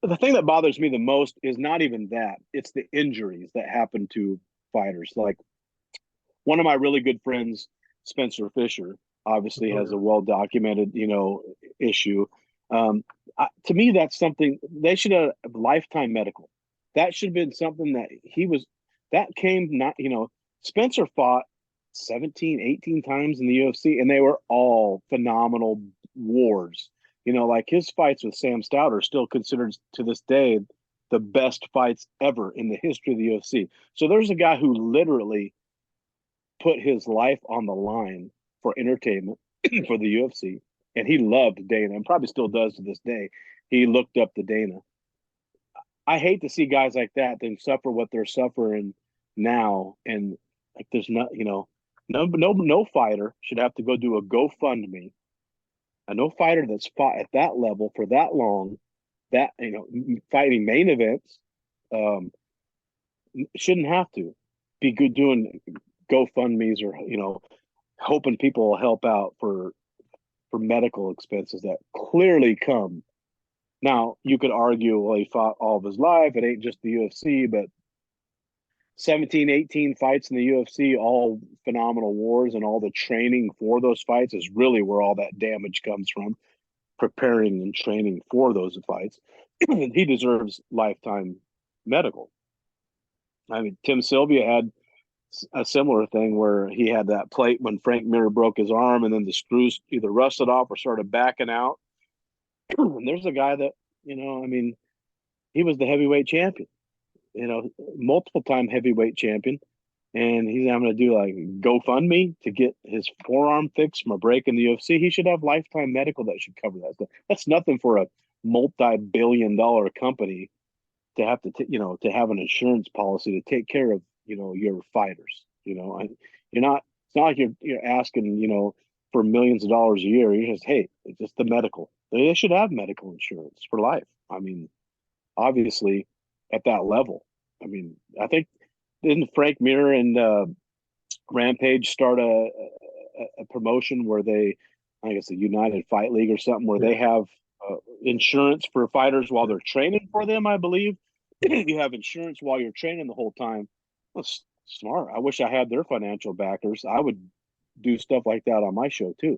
Speaker 2: the thing that bothers me the most is not even that. It's the injuries that happen to fighters. Like, one of my really good friends, Spencer Fisher, obviously has a well-documented, issue. To me, that's something they should have lifetime medical. That should have been something that came not, Spencer fought 17, 18 times in the UFC, and they were all phenomenal wars. Like his fights with Sam Stout are still considered to this day the best fights ever in the history of the UFC. So there's a guy who literally put his life on the line for entertainment for the UFC, and he loved Dana, and probably still does to this day. He looked up to Dana. I hate to see guys like that then suffer what they're suffering now, and like there's not, no fighter should have to go do a GoFundMe. And no fighter that's fought at that level for that long, that fighting main events, shouldn't have to be good doing GoFundMe's, or hoping people will help out for medical expenses that clearly come. Now, you could argue, well, he fought all of his life. It ain't just the UFC, but 17, 18 fights in the UFC, all phenomenal wars, and all the training for those fights is really where all that damage comes from. preparing and training for those fights. He deserves lifetime medical. I mean, Tim Sylvia had a similar thing where he had that plate when Frank Mir broke his arm, and then the screws either rusted off or started backing out. And there's a guy that, I mean, he was the heavyweight champion, multiple time heavyweight champion. And he's having to do like GoFundMe to get his forearm fixed from a break in the UFC. He should have lifetime medical that should cover that stuff. That's nothing for a multi-billion-dollar company to have to have an insurance policy to take care of, your fighters. You're not. It's not like you're asking, for millions of dollars a year. You're just, hey, it's just the medical. They should have medical insurance for life. I mean, obviously, at that level. I mean, I think didn't Frank Mir and Rampage start a promotion where I guess, a United Fight League or something, where they have insurance for fighters while they're training for them, I believe. You have insurance while you're training the whole time. That's smart. I wish I had their financial backers. I would do stuff like that on my show too.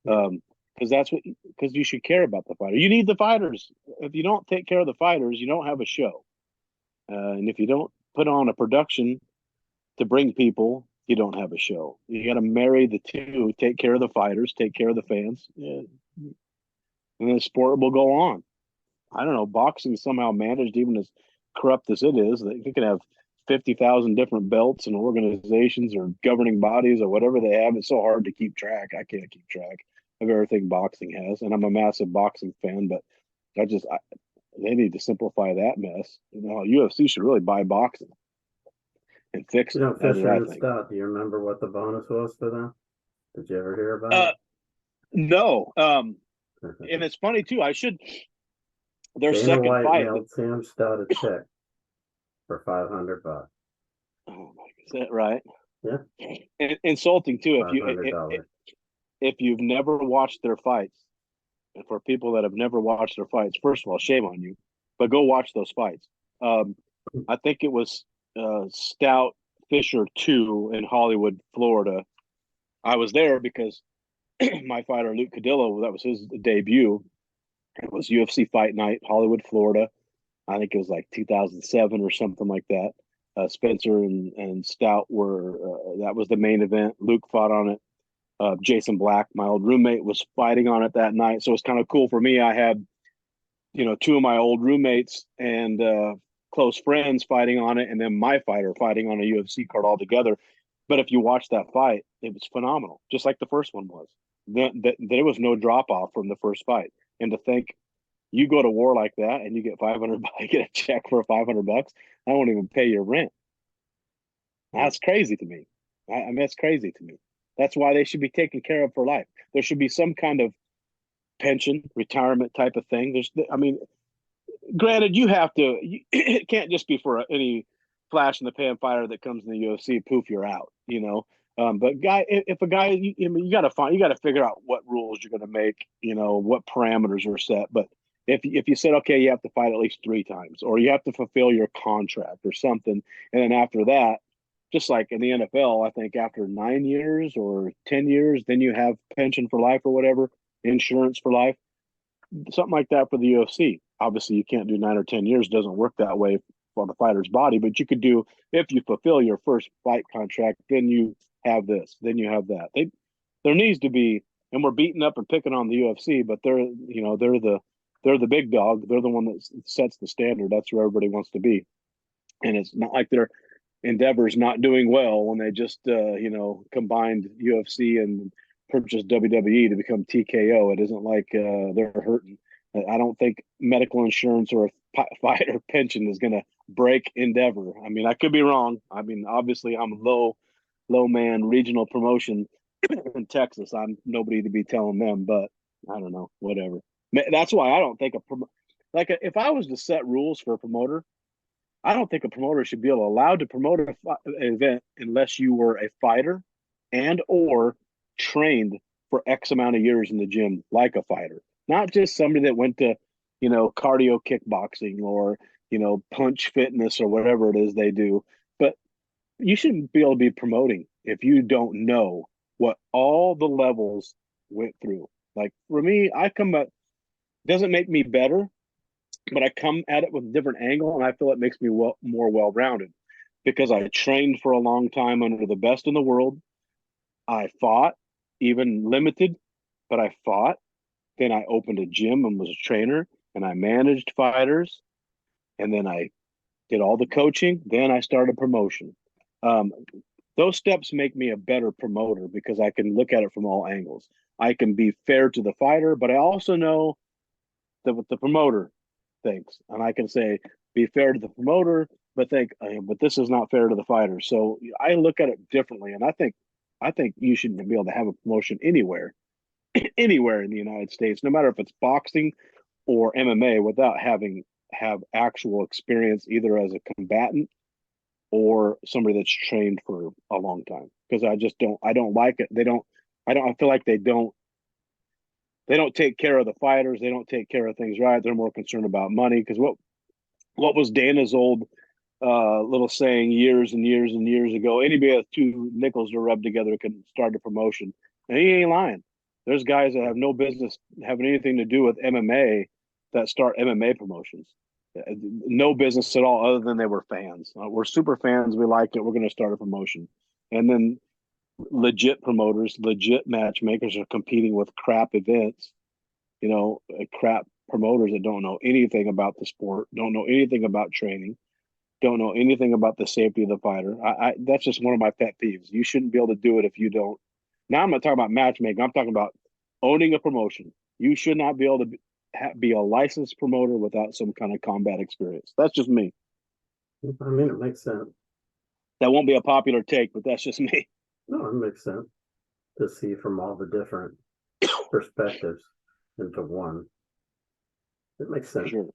Speaker 2: Because you should care about the fighter. You need the fighters. If you don't take care of the fighters, you don't have a show. And if you don't put on a production to bring people, you don't have a show. You got to marry the two. Take care of the fighters, take care of the fans, and the sport will go on. I don't know. Boxing is somehow managed, even as corrupt as it is, that you can have 50,000 different belts and organizations or governing bodies or whatever they have. It's so hard to keep track. I can't keep track of everything boxing has, and I'm a massive boxing fan, but they need to simplify that mess. UFC should really buy boxing and fix it.
Speaker 1: Fisher and Stout, do you remember what the bonus was for them? Did you ever hear about it?
Speaker 2: No. And it's funny too. Their
Speaker 1: Dana
Speaker 2: second
Speaker 1: White
Speaker 2: fight
Speaker 1: mailed Sam Stout a check for $500.
Speaker 2: Oh my, is that right?
Speaker 1: Yeah.
Speaker 2: Insulting too.
Speaker 1: $500.
Speaker 2: If you've never watched their fights, and for people that have never watched their fights, first of all, shame on you, but go watch those fights. I think it was Stout Fisher 2 in Hollywood, Florida. I was there because my fighter Luke Cadillo, that was his debut. It was UFC Fight Night, Hollywood, Florida. I think it was like 2007 or something like that. Spencer and Stout were that was the main event. Luke fought on it. Jason Black, my old roommate, was fighting on it that night. So it was kind of cool for me. I had, two of my old roommates and close friends fighting on it, and then my fighter fighting on a UFC card all together. But if you watch that fight, it was phenomenal, just like the first one was. There was no drop off from the first fight. And to think you go to war like that and you get $500, you get a check for $500, I won't even pay your rent. That's crazy to me. I mean, that's crazy to me. That's why they should be taken care of for life. There should be some kind of pension, retirement type of thing. Granted, you have to. It can't just be for any flash in the pan fighter that comes in the UFC. Poof, you're out. But if a guy, you got to figure out what rules you're going to make. What parameters are set. But if you said, okay, you have to fight at least 3 times, or you have to fulfill your contract or something, and then after that, just like in the NFL, I think after 9 years or 10 years, then you have pension for life or whatever, insurance for life, something like that for the UFC. Obviously, you can't do 9 or 10 years. It doesn't work that way for the fighter's body, but you could do, if you fulfill your first fight contract, then you have this, then you have that. There needs to be, and we're beating up and picking on the UFC, but they're the big dog. They're the one that sets the standard. That's where everybody wants to be. And it's not like their endeavor's not doing well when they just combined UFC and purchased WWE to become TKO. It isn't like they're hurting. I don't think medical insurance or a fighter pension is going to break Endeavor. I mean, I could be wrong. I mean, obviously, I'm low man regional promotion in Texas. I'm nobody to be telling them, but I don't know, whatever. That's why I don't think if I was to set rules for a promoter, I don't think a promoter should be allowed to promote an event unless you were a fighter and or trained for X amount of years in the gym like a fighter, not just somebody that went to, cardio kickboxing or, punch fitness or whatever it is they do. But you shouldn't be able to be promoting if you don't know what all the levels went through. Like for me, I come up, Doesn't make me better, but I come at it with a different angle, and I feel it makes me more well-rounded because I trained for a long time under the best in the world. I fought, even limited, but I fought. Then I opened a gym and was a trainer, and I managed fighters, and then I did all the coaching. Then I started promotion. Um, those steps make me a better promoter because I can look at it from all angles. I can be fair to the fighter, but I also know that what the promoter thinks, and I can say be fair to the promoter, but but this is not fair to the fighter. So I look at it differently, and I think you should be able to have a promotion anywhere, anywhere in the United States, no matter if it's boxing or MMA, without have actual experience either as a combatant or somebody that's trained for a long time. Because I don't like it. I feel like they don't take care of the fighters. They don't take care of things right. They're more concerned about money. Because what was Dana's old little saying years and years and years ago? Anybody with two nickels to rub together can start a promotion, and he ain't lying. There's guys that have no business having anything to do with MMA that start MMA promotions. No business at all, other than they were fans. We're super fans. We like it. We're going to start a promotion, and then legit promoters, legit matchmakers are competing with crap events, crap promoters that don't know anything about the sport, don't know anything about training, don't know anything about the safety of the fighter. That's just one of my pet peeves. You shouldn't be able to do it if you don't. Now I'm not talking about matchmaking. I'm talking about owning a promotion. You should not be able to be a licensed promoter without some kind of combat experience. That's just me.
Speaker 1: I mean, it makes sense.
Speaker 2: That won't be a popular take, but that's just me.
Speaker 1: No, it makes sense to see from all the different perspectives into one. It makes
Speaker 2: For
Speaker 1: sense.
Speaker 2: sure.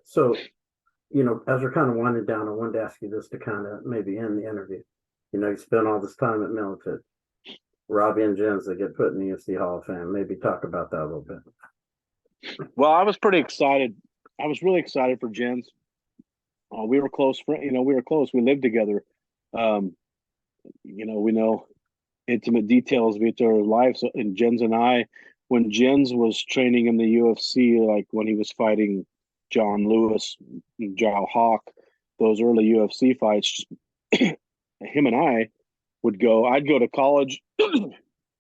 Speaker 1: So, as we're kind of winding down, I wanted to ask you this to kind of maybe end the interview. You spent all this time at Militant. Robbie and Jens that get put in the UFC Hall of Fame. Maybe talk about that a little bit.
Speaker 2: Well, I was pretty excited. I was really excited for Jens. We were close friends. We were close. We lived together. Um, we know intimate details of each other's lives. And Jens and I, when Jens was training in the UFC, like when he was fighting John Lewis, Jal Hawk, those early UFC fights, him and I would go. I'd go to college.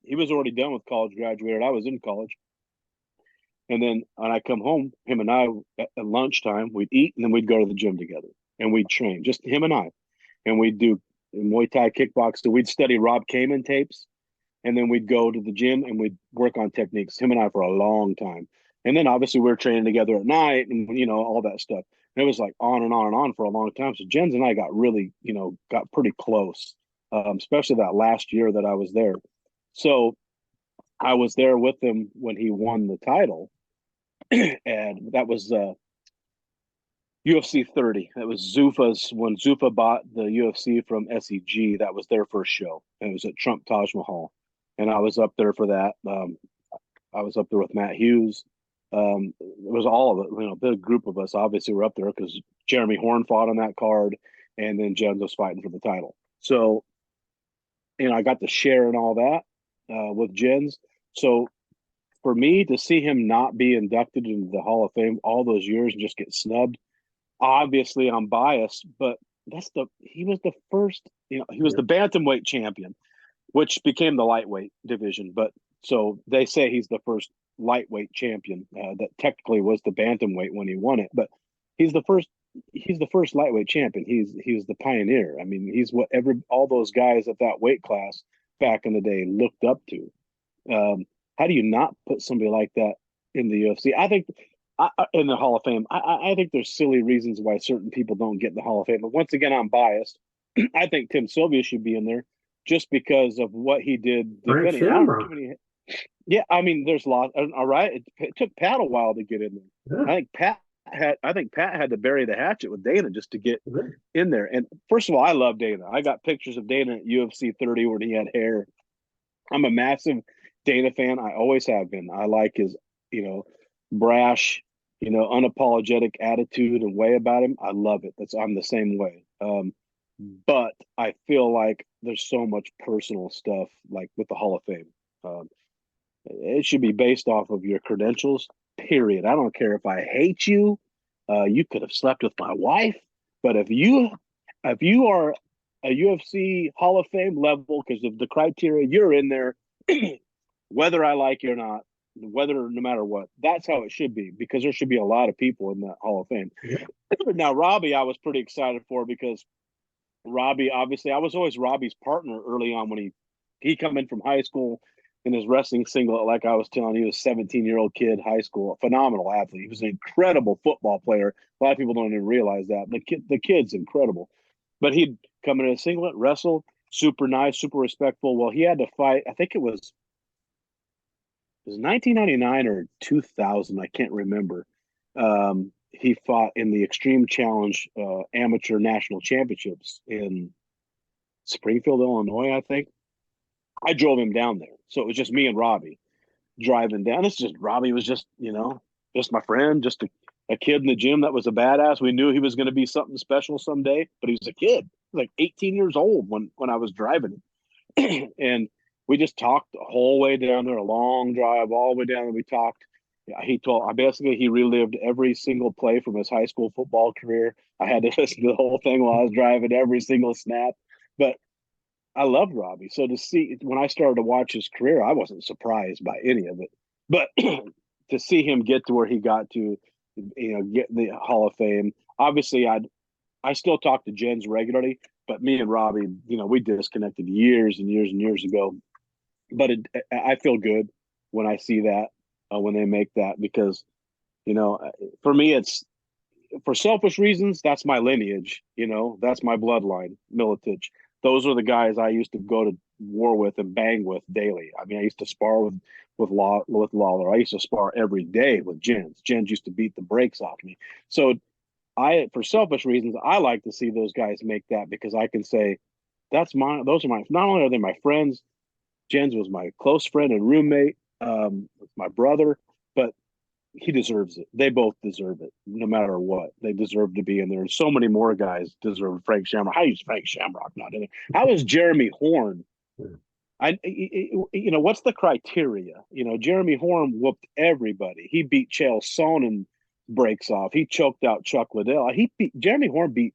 Speaker 2: He was already done with college, graduated. I was in college. And then when I come home, him and I at lunchtime, we'd eat and then we'd go to the gym together and we'd train, just him and I. And we'd do Muay Thai kickboxing. So we'd study Rob Kaman tapes and then we'd go to the gym and we'd work on techniques, him and I, for a long time. And then obviously we were training together at night and, all that stuff. And it was like on and on and on for a long time. So Jens and I got really, got pretty close, especially that last year that I was there. So I was there with him when he won the title. And that was UFC 30. That was Zuffa's, when Zuffa bought the UFC from SEG. That was their first show, and it was at Trump Taj Mahal, and I was up there for that. I was up there with Matt Hughes. It was all of it, big group of us. Obviously, we're up there because Jeremy Horn fought on that card, and then Jens was fighting for the title. So, I got to share and all that with Jens. So for me to see him not be inducted into the Hall of Fame all those years and just get snubbed, obviously I'm biased, but he was the first, he was the bantamweight champion, which became the lightweight division. But so they say he's the first lightweight champion that technically was the bantamweight when he won it, but he's the first. He's the first lightweight champion. He's the pioneer. I mean, he's what all those guys at that weight class back in the day looked up to. How do you not put somebody like that in the UFC? I think in the Hall of Fame. I think there's silly reasons why certain people don't get in the Hall of Fame. But once again, I'm biased. I think Tim Sylvia should be in there just because of what he did defending. Yeah, I mean, there's a lot. All right, it took Pat a while to get in there. Yeah. I think Pat had to bury the hatchet with Dana just to get in there. And first of all, I love Dana. I got pictures of Dana at UFC 30 where he had hair. I'm a massive Dana fan. I always have been. I like his, brash, unapologetic attitude and way about him. I love it. I'm the same way. But I feel like there's so much personal stuff, like with the Hall of Fame. It should be based off of your credentials, period. I don't care if I hate you. You could have slept with my wife, but if you are a UFC Hall of Fame level because of the criteria, you're in there, whether I like you or not, whether no matter what. That's how it should be because there should be a lot of people in that Hall of Fame.
Speaker 1: Yeah.
Speaker 2: Now, Robbie, I was pretty excited for because Robbie, obviously, I was always Robbie's partner early on when he come in from high school in his wrestling singlet. Like I was telling you, he was a 17-year-old kid, high school, a phenomenal athlete. He was an incredible football player. A lot of people don't even realize that. The kid's incredible. But he'd come in a singlet, wrestle, super nice, super respectful. Well, he had to fight. I think it was 1999 or 2000. I can't remember. He fought in the Extreme Challenge Amateur National Championships in Springfield, Illinois, I think. I drove him down there. So it was just me and Robbie driving down. It's just Robbie was just, just my friend, just a kid in the gym that was a badass. We knew he was going to be something special someday, but he was a kid, like 18 years old when I was driving him. And we just talked the whole way down there, a long drive all the way down. And we talked. Yeah, he relived every single play from his high school football career. I had to listen to the whole thing while I was driving, every single snap. But I loved Robbie. So to see when I started to watch his career, I wasn't surprised by any of it. But to see him get to where he got to, get the Hall of Fame. Obviously, I still talk to Jens regularly, but me and Robbie, we disconnected years and years and years ago. But I feel good when I see that, when they make that, because, for me, it's for selfish reasons. That's my lineage, that's my bloodline, Militich. Those are the guys I used to go to war with and bang with daily. I mean, I used to spar with Lawler. I used to spar every day with Jens. Jens used to beat the brakes off me. So for selfish reasons, I like to see those guys make that because I can say, those are not only are they my friends, Jens was my close friend and roommate, my brother, but he deserves it. They both deserve it, no matter what. They deserve to be in there. And so many more guys deserve Frank Shamrock. How is Frank Shamrock not in there? How is Jeremy Horn? What's the criteria? Jeremy Horn whooped everybody. He beat Chael Sonnen breaks off. He choked out Chuck Liddell. Jeremy Horn did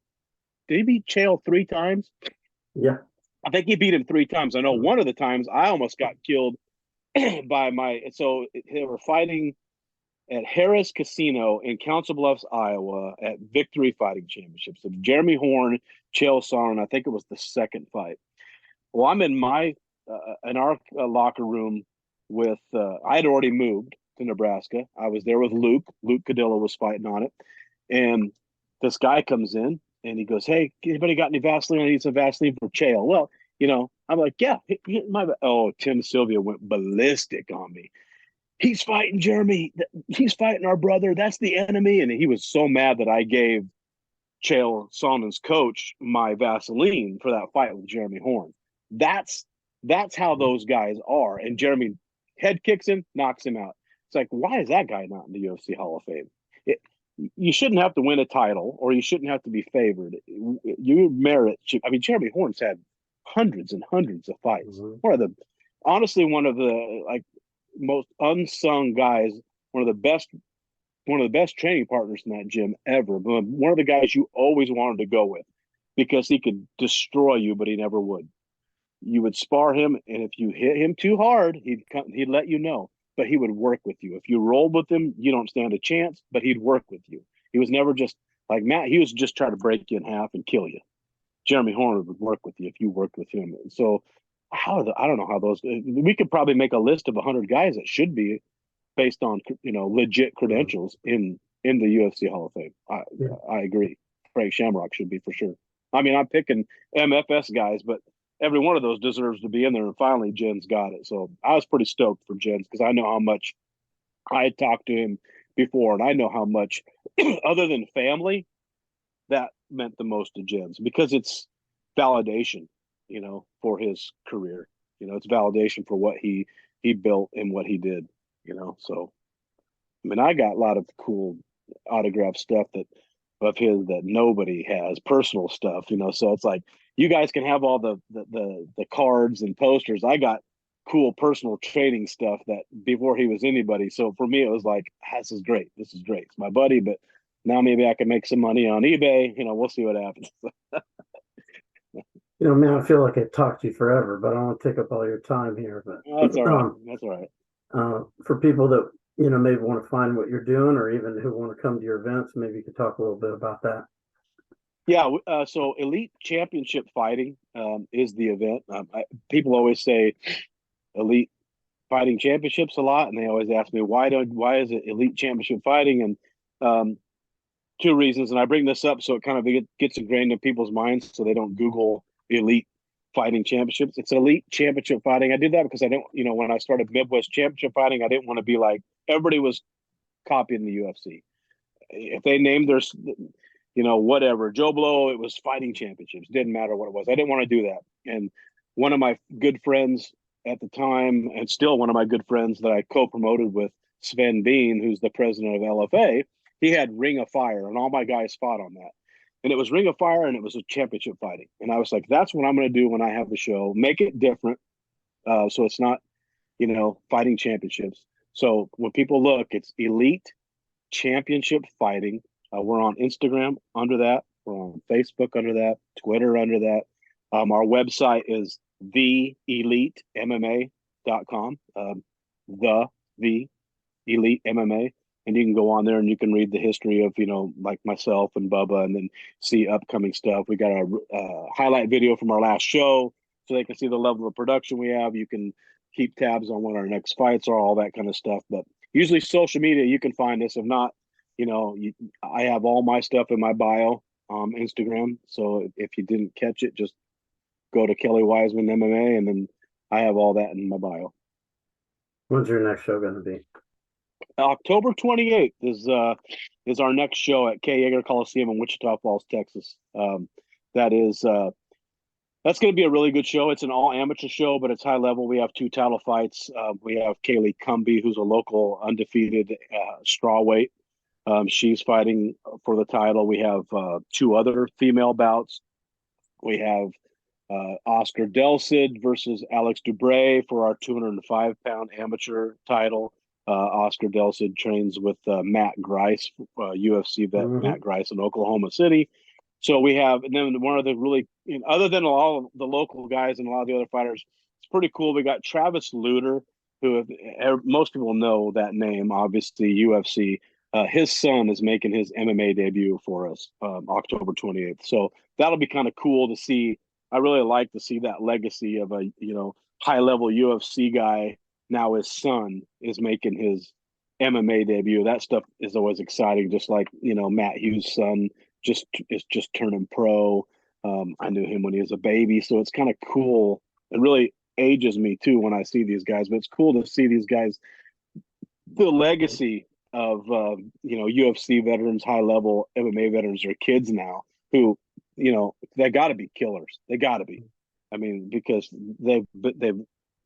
Speaker 2: he beat Chael 3 times?
Speaker 1: Yeah.
Speaker 2: I think he beat him 3 times. I know one of the times I almost got killed so they were fighting at Harris Casino in Council Bluffs, Iowa, at Victory Fighting Championships. So Jeremy Horn, Chael Sonnen, I think it was the second fight. Well, I'm in our locker room with, I had already moved to Nebraska. I was there with Luke. Luke Cadillo was fighting on it. And this guy comes in and he goes, "Hey, anybody got any Vaseline? I need some Vaseline for Chael." Well, I'm like, "Yeah." Tim Sylvia went ballistic on me. "He's fighting Jeremy. He's fighting our brother. That's the enemy." And he was so mad that I gave Chael Sonnen's coach my Vaseline for that fight with Jeremy Horn. That's how those guys are. And Jeremy head kicks him, knocks him out. It's like, why is that guy not in the UFC Hall of Fame? You shouldn't have to win a title, or you shouldn't have to be favored. You merit. I mean, Jeremy Horn's had hundreds and hundreds of fights.
Speaker 1: Mm-hmm.
Speaker 2: One of the most unsung guys. One of the best training partners in that gym ever. One of the guys you always wanted to go with because he could destroy you, but he never would. You would spar him, and if you hit him too hard, he'd let you know. But he would work with you. If you rolled with him, you don't stand a chance, but he'd work with you. He was never just like Matt. He was just trying to break you in half and kill you. Jeremy Horn would work with you if you worked with him. So I don't know how those. We could probably make a list of 100 guys that should be based on legit credentials in the UFC Hall of Fame. I agree. Frank Shamrock should be for sure. I mean, I'm picking MFS guys, but every one of those deserves to be in there. And finally, Jens got it. So I was pretty stoked for Jens because I know how much I had talked to him before, and I know how much, other than family, that meant the most to Jens because it's validation, for his career. It's validation for what he built and what he did. So I mean, I got a lot of cool autograph stuff of his that nobody has, personal stuff. So it's like you guys can have all the cards and posters. I got cool personal training stuff that before he was anybody. So for me, it was like, this is great. This is great. It's my buddy, but now maybe I can make some money on eBay. We'll see what happens.
Speaker 1: Man, I feel like I talked to you forever, but I don't want to take up all your time here. But
Speaker 2: That's all right. That's all right.
Speaker 1: For people that maybe want to find what you're doing, or even who want to come to your events, maybe you could talk a little bit about that.
Speaker 2: Yeah. So Elite Championship Fighting is the event. People always say Elite Fighting Championships a lot, and they always ask me why is it Elite Championship Fighting? And two reasons, and I bring this up so it kind of gets ingrained in people's minds, so they don't Google Elite Fighting Championships. It's Elite Championship Fighting. I did that because I didn't, when I started Midwest Championship Fighting, I didn't want to be like everybody was copying the UFC. If they named their, whatever, Joe Blow, it was Fighting Championships. Didn't matter what it was. I didn't want to do that. And one of my good friends at the time, and still one of my good friends that I co-promoted with, Sven Bean, who's the president of LFA, he had Ring of Fire, and all my guys fought on that. And it was Ring of Fire, and it was a championship fighting. And I was like, that's what I'm going to do when I have the show. Make it different, so it's not, fighting championships. So when people look, it's Elite Championship Fighting. We're on Instagram under that. We're on Facebook under that. Twitter under that. Our website is theeliteMMA.com. The Elite MMA. And you can go on there and you can read the history of, like myself and Bubba, and then see upcoming stuff. We got a highlight video from our last show so they can see the level of production we have. You can keep tabs on what our next fights are, all that kind of stuff. But usually social media, you can find us. If not, I have all my stuff in my bio on Instagram. So if you didn't catch it, just go to Kelly Wiseman MMA, and then I have all that in my bio.
Speaker 1: When's your next show going to be?
Speaker 2: October 28th is our next show at K. Yeager Coliseum in Wichita Falls, Texas. That's going to be a really good show. It's an all amateur show, but it's high level. We have 2 title fights. We have Kaylee Cumbie, who's a local undefeated strawweight. She's fighting for the title. We have 2 other female bouts. We have Oscar Delcid versus Alex Dubray for our 205-pound amateur title. Oscar Delcid trains with Matt Grice, UFC vet Matt Grice in Oklahoma City. So we have, and then one of the really, other than all of the local guys and a lot of the other fighters, it's pretty cool. We got Travis Luter, who most people know that name, obviously UFC. His son is making his MMA debut for us October 28th. So that'll be kind of cool to see. I really like to see that legacy of a, high level UFC guy. Now his son is making his MMA debut. That stuff is always exciting. Just like, Matt Hughes' son is just turning pro. I knew him when he was a baby. So it's kind of cool. It really ages me too when I see these guys, but it's cool to see these guys, the legacy of, UFC veterans, high level MMA veterans are kids now who, they gotta be killers. They gotta be. I mean, because they've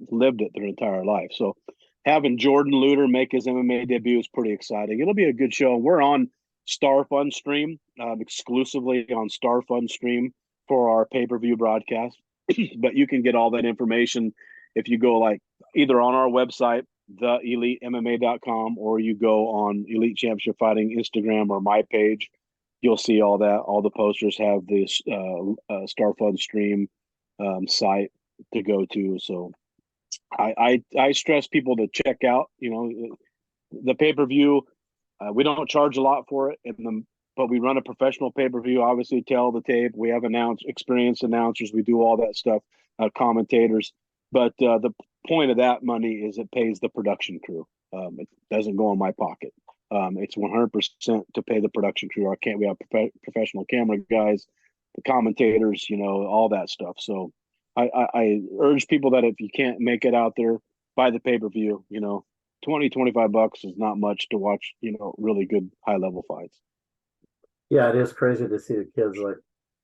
Speaker 2: lived it their entire life. So having Jordan Luter make his MMA debut is pretty exciting. It'll be a good show. We're on Star Fun Stream, exclusively on Star Fun Stream for our pay-per-view broadcast. But you can get all that information if you go either on our website, theeliteMMA.com, or you go on Elite Championship Fighting Instagram or my page. You'll see all that. All the posters have this Star Fun Stream site to go to. So I stress people to check out, the pay-per-view. We don't charge a lot for it, but we run a professional pay-per-view, obviously tell the tape. We have experienced announcers. We do all that stuff, commentators. But the point of that money is it pays the production crew. It doesn't go in my pocket. It's 100% to pay the production crew. We have professional camera guys, the commentators, all that stuff. So I urge people that if you can't make it out there, buy the pay-per-view. $20-25 is not much to watch, really good high-level fights.
Speaker 1: Yeah, it is crazy to see the kids. Like,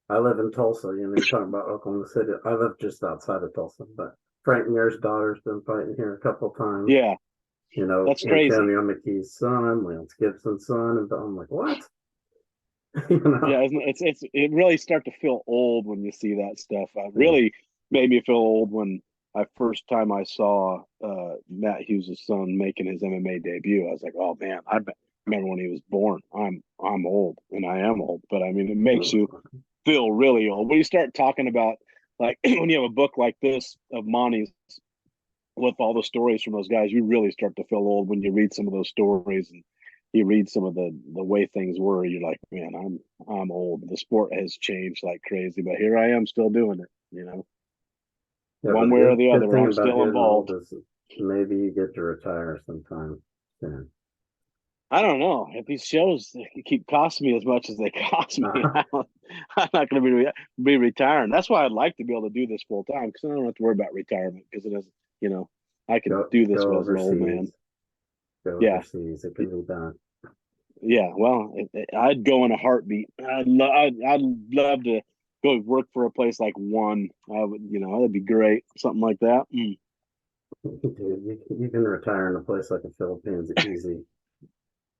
Speaker 1: I live in Tulsa, you're talking about Oklahoma City. I live just outside of Tulsa, but Frank Mir's daughter's been fighting here a couple of times.
Speaker 2: Yeah. That's crazy.
Speaker 1: Antonio McKee's son, Lance Gibson's son, and I'm like, what?
Speaker 2: Yeah, it really start to feel old when you see that stuff. Really made me feel old when first time I saw Matt Hughes' son making his MMA debut, I was like, oh man, remember when he was born. I'm old, and I am old, but I mean, it makes you feel really old when you start talking about, like, when you have a book like this of Monty's with all the stories from those guys. You really start to feel old when you read some of those stories, and you read some of the way things were. You're like, man, I'm old. The sport has changed like crazy, but here I am still doing it.
Speaker 1: Yeah, but
Speaker 2: One
Speaker 1: the
Speaker 2: way or the
Speaker 1: good
Speaker 2: other,
Speaker 1: thing
Speaker 2: I'm
Speaker 1: about
Speaker 2: still
Speaker 1: getting old
Speaker 2: involved.
Speaker 1: is maybe you get to retire sometime soon.
Speaker 2: I don't know if these shows keep costing me as much as they cost me. I'm not going to be retiring. That's why I'd like to be able to do this full time, because I don't have to worry about retirement, because it is, I could do this
Speaker 1: Go
Speaker 2: as an old man.
Speaker 1: overseas. Go
Speaker 2: Yeah,
Speaker 1: overseas. It can be done.
Speaker 2: yeah. Well, I'd go in a heartbeat. I'd love to go work for a place like One. I would, that'd be great. Something like that.
Speaker 1: Dude, you can retire in a place like the Philippines easy.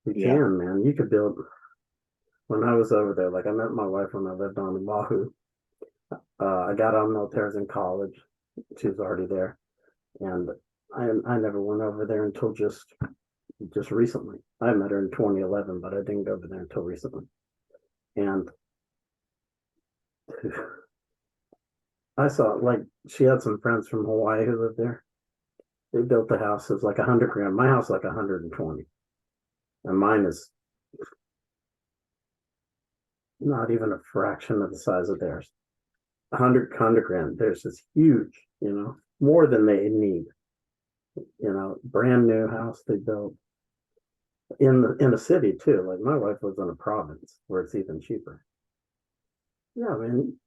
Speaker 1: You
Speaker 2: Yeah.
Speaker 1: can, man. You could build. When I was over there, like I met my wife when I lived on Oahu. I got on militaries in college. She was already there, and I never went over there until just recently. I met her in 2011, but I didn't go over there until recently. And I saw, like, she had some friends from Hawaii who lived there. They built the house. It was like 100 grand. My house like 120, and mine is not even a fraction of the size of theirs. 100 grand. Theirs is huge. More than they need. Brand new house they built in the city too. Like my wife lives in a province where it's even cheaper. Yeah, I mean,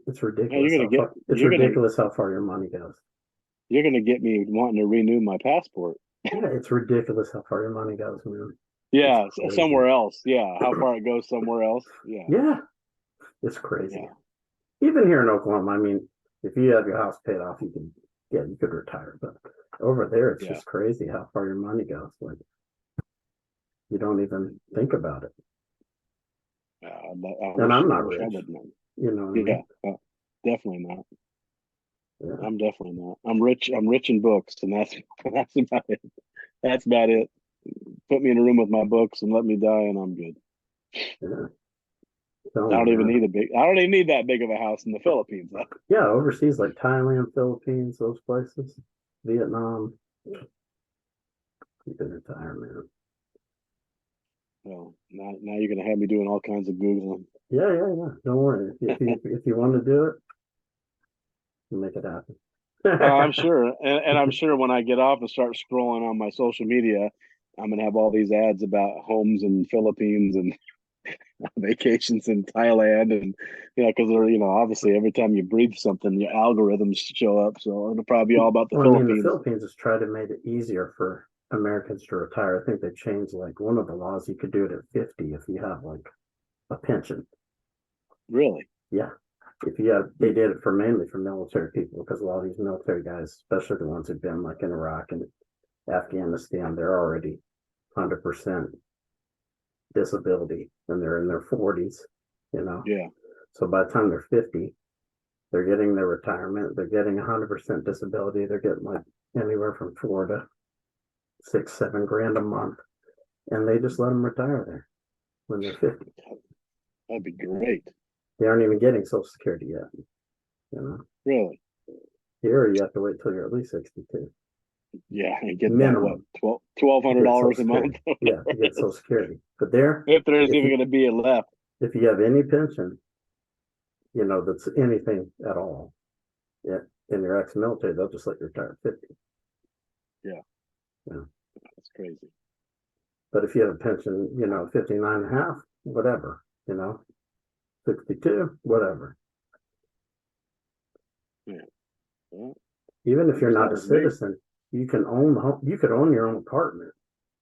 Speaker 1: it's
Speaker 2: Yeah,
Speaker 1: ridiculous how far your money goes.
Speaker 2: you're gonna get me wanting to renew my passport.
Speaker 1: Yeah, it's ridiculous how far your money goes, man. It's
Speaker 2: Yeah,
Speaker 1: crazy.
Speaker 2: somewhere else. Yeah, how far it goes somewhere else. Yeah,
Speaker 1: Yeah, it's crazy.
Speaker 2: yeah,
Speaker 1: Even here in Oklahoma, I mean, if you have your house paid off, you could retire. But over there, it's
Speaker 2: yeah.
Speaker 1: just crazy how far your money goes. Like you don't even think about it. And I'm
Speaker 2: I
Speaker 1: not
Speaker 2: wish I
Speaker 1: rich.
Speaker 2: would know.
Speaker 1: You know what I
Speaker 2: Yeah,
Speaker 1: mean?
Speaker 2: definitely not.
Speaker 1: Yeah.
Speaker 2: I'm definitely not. I'm rich. I'm rich in books, and that's that's about it. That's about it. Put me in a room with my books and let me die, and I'm good.
Speaker 1: Yeah.
Speaker 2: I
Speaker 1: Telling
Speaker 2: don't
Speaker 1: you,
Speaker 2: even
Speaker 1: man.
Speaker 2: need a big. I don't even need that big of a house in the Philippines.
Speaker 1: Yeah, overseas like Thailand, Philippines, those places, Vietnam. You can retire, man.
Speaker 2: Well, now you're gonna have me doing all kinds of googling.
Speaker 1: Yeah. Don't worry. If you want to do it, you make it happen.
Speaker 2: Oh, I'm sure, and I'm sure when I get off and start scrolling on my social media, I'm gonna have all these ads about homes in Philippines and vacations in Thailand, and because they're obviously every time you breathe something, your algorithms show up. So it'll probably be all about the
Speaker 1: Well, I mean, the
Speaker 2: Philippines.
Speaker 1: Philippines has tried to make it easier for Americans to retire. I think they changed like one of the laws. You could do it at 50 if you have like a pension.
Speaker 2: Really?
Speaker 1: Yeah. If you have, they did it for mainly for military people because a lot of these military guys, especially the ones who've been like in Iraq and Afghanistan, they're already 100% disability and they're in their 40s.
Speaker 2: Yeah.
Speaker 1: So by the time they're 50, they're getting their retirement. They're getting 100% disability. They're getting like anywhere from 4 to 6, 7 grand a month. And they just let them retire there when they're 50.
Speaker 2: That'd be great.
Speaker 1: They aren't even getting Social Security yet. You know,
Speaker 2: Really?
Speaker 1: here you have to wait till you're at least 62.
Speaker 2: Yeah, and get that what
Speaker 1: Minimum
Speaker 2: twelve
Speaker 1: to
Speaker 2: hundred
Speaker 1: get Social
Speaker 2: dollars a month.
Speaker 1: Security. Yeah, to get Social Security. But there,
Speaker 2: If there's
Speaker 1: if
Speaker 2: even
Speaker 1: you
Speaker 2: going to be a left.
Speaker 1: if you have any pension, that's anything at all, yeah, in your ex-military, they'll just let you retire at 50.
Speaker 2: Yeah.
Speaker 1: Yeah.
Speaker 2: That's crazy.
Speaker 1: But if you have a pension, 59 and a half, whatever, 62, whatever.
Speaker 2: Yeah. Well,
Speaker 1: Even if you're not a
Speaker 2: with me.
Speaker 1: citizen, you can own the home. You could own your own apartment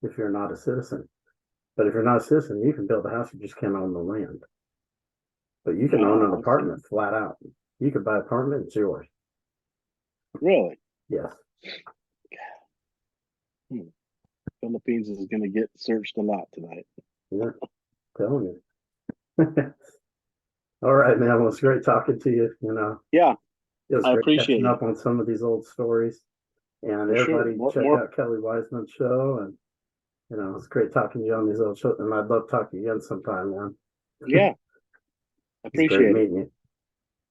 Speaker 1: if you're not a citizen. But if you're not a citizen, you can build a house. You just can't own the land. But you can own an
Speaker 2: Oh, okay.
Speaker 1: apartment flat out. You could buy an apartment; it's yours.
Speaker 2: Really?
Speaker 1: Yes.
Speaker 2: Philippines is going to get searched a lot tonight.
Speaker 1: Yeah. Telling you. All right, man. Well, it's great talking to you.
Speaker 2: Yeah.
Speaker 1: it was
Speaker 2: I
Speaker 1: great
Speaker 2: appreciate
Speaker 1: catching
Speaker 2: you
Speaker 1: up on some of these old stories. And
Speaker 2: for sure.
Speaker 1: everybody check out Kelly Wiseman's show. And, it's great talking to you on these old shows. And I'd love to talk to you again sometime, man.
Speaker 2: Yeah,
Speaker 1: It's great
Speaker 2: appreciate it.
Speaker 1: meeting you.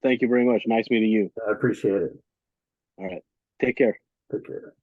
Speaker 2: Thank you very much. Nice meeting you.
Speaker 1: I appreciate it.
Speaker 2: All right. Take care.
Speaker 1: Take care.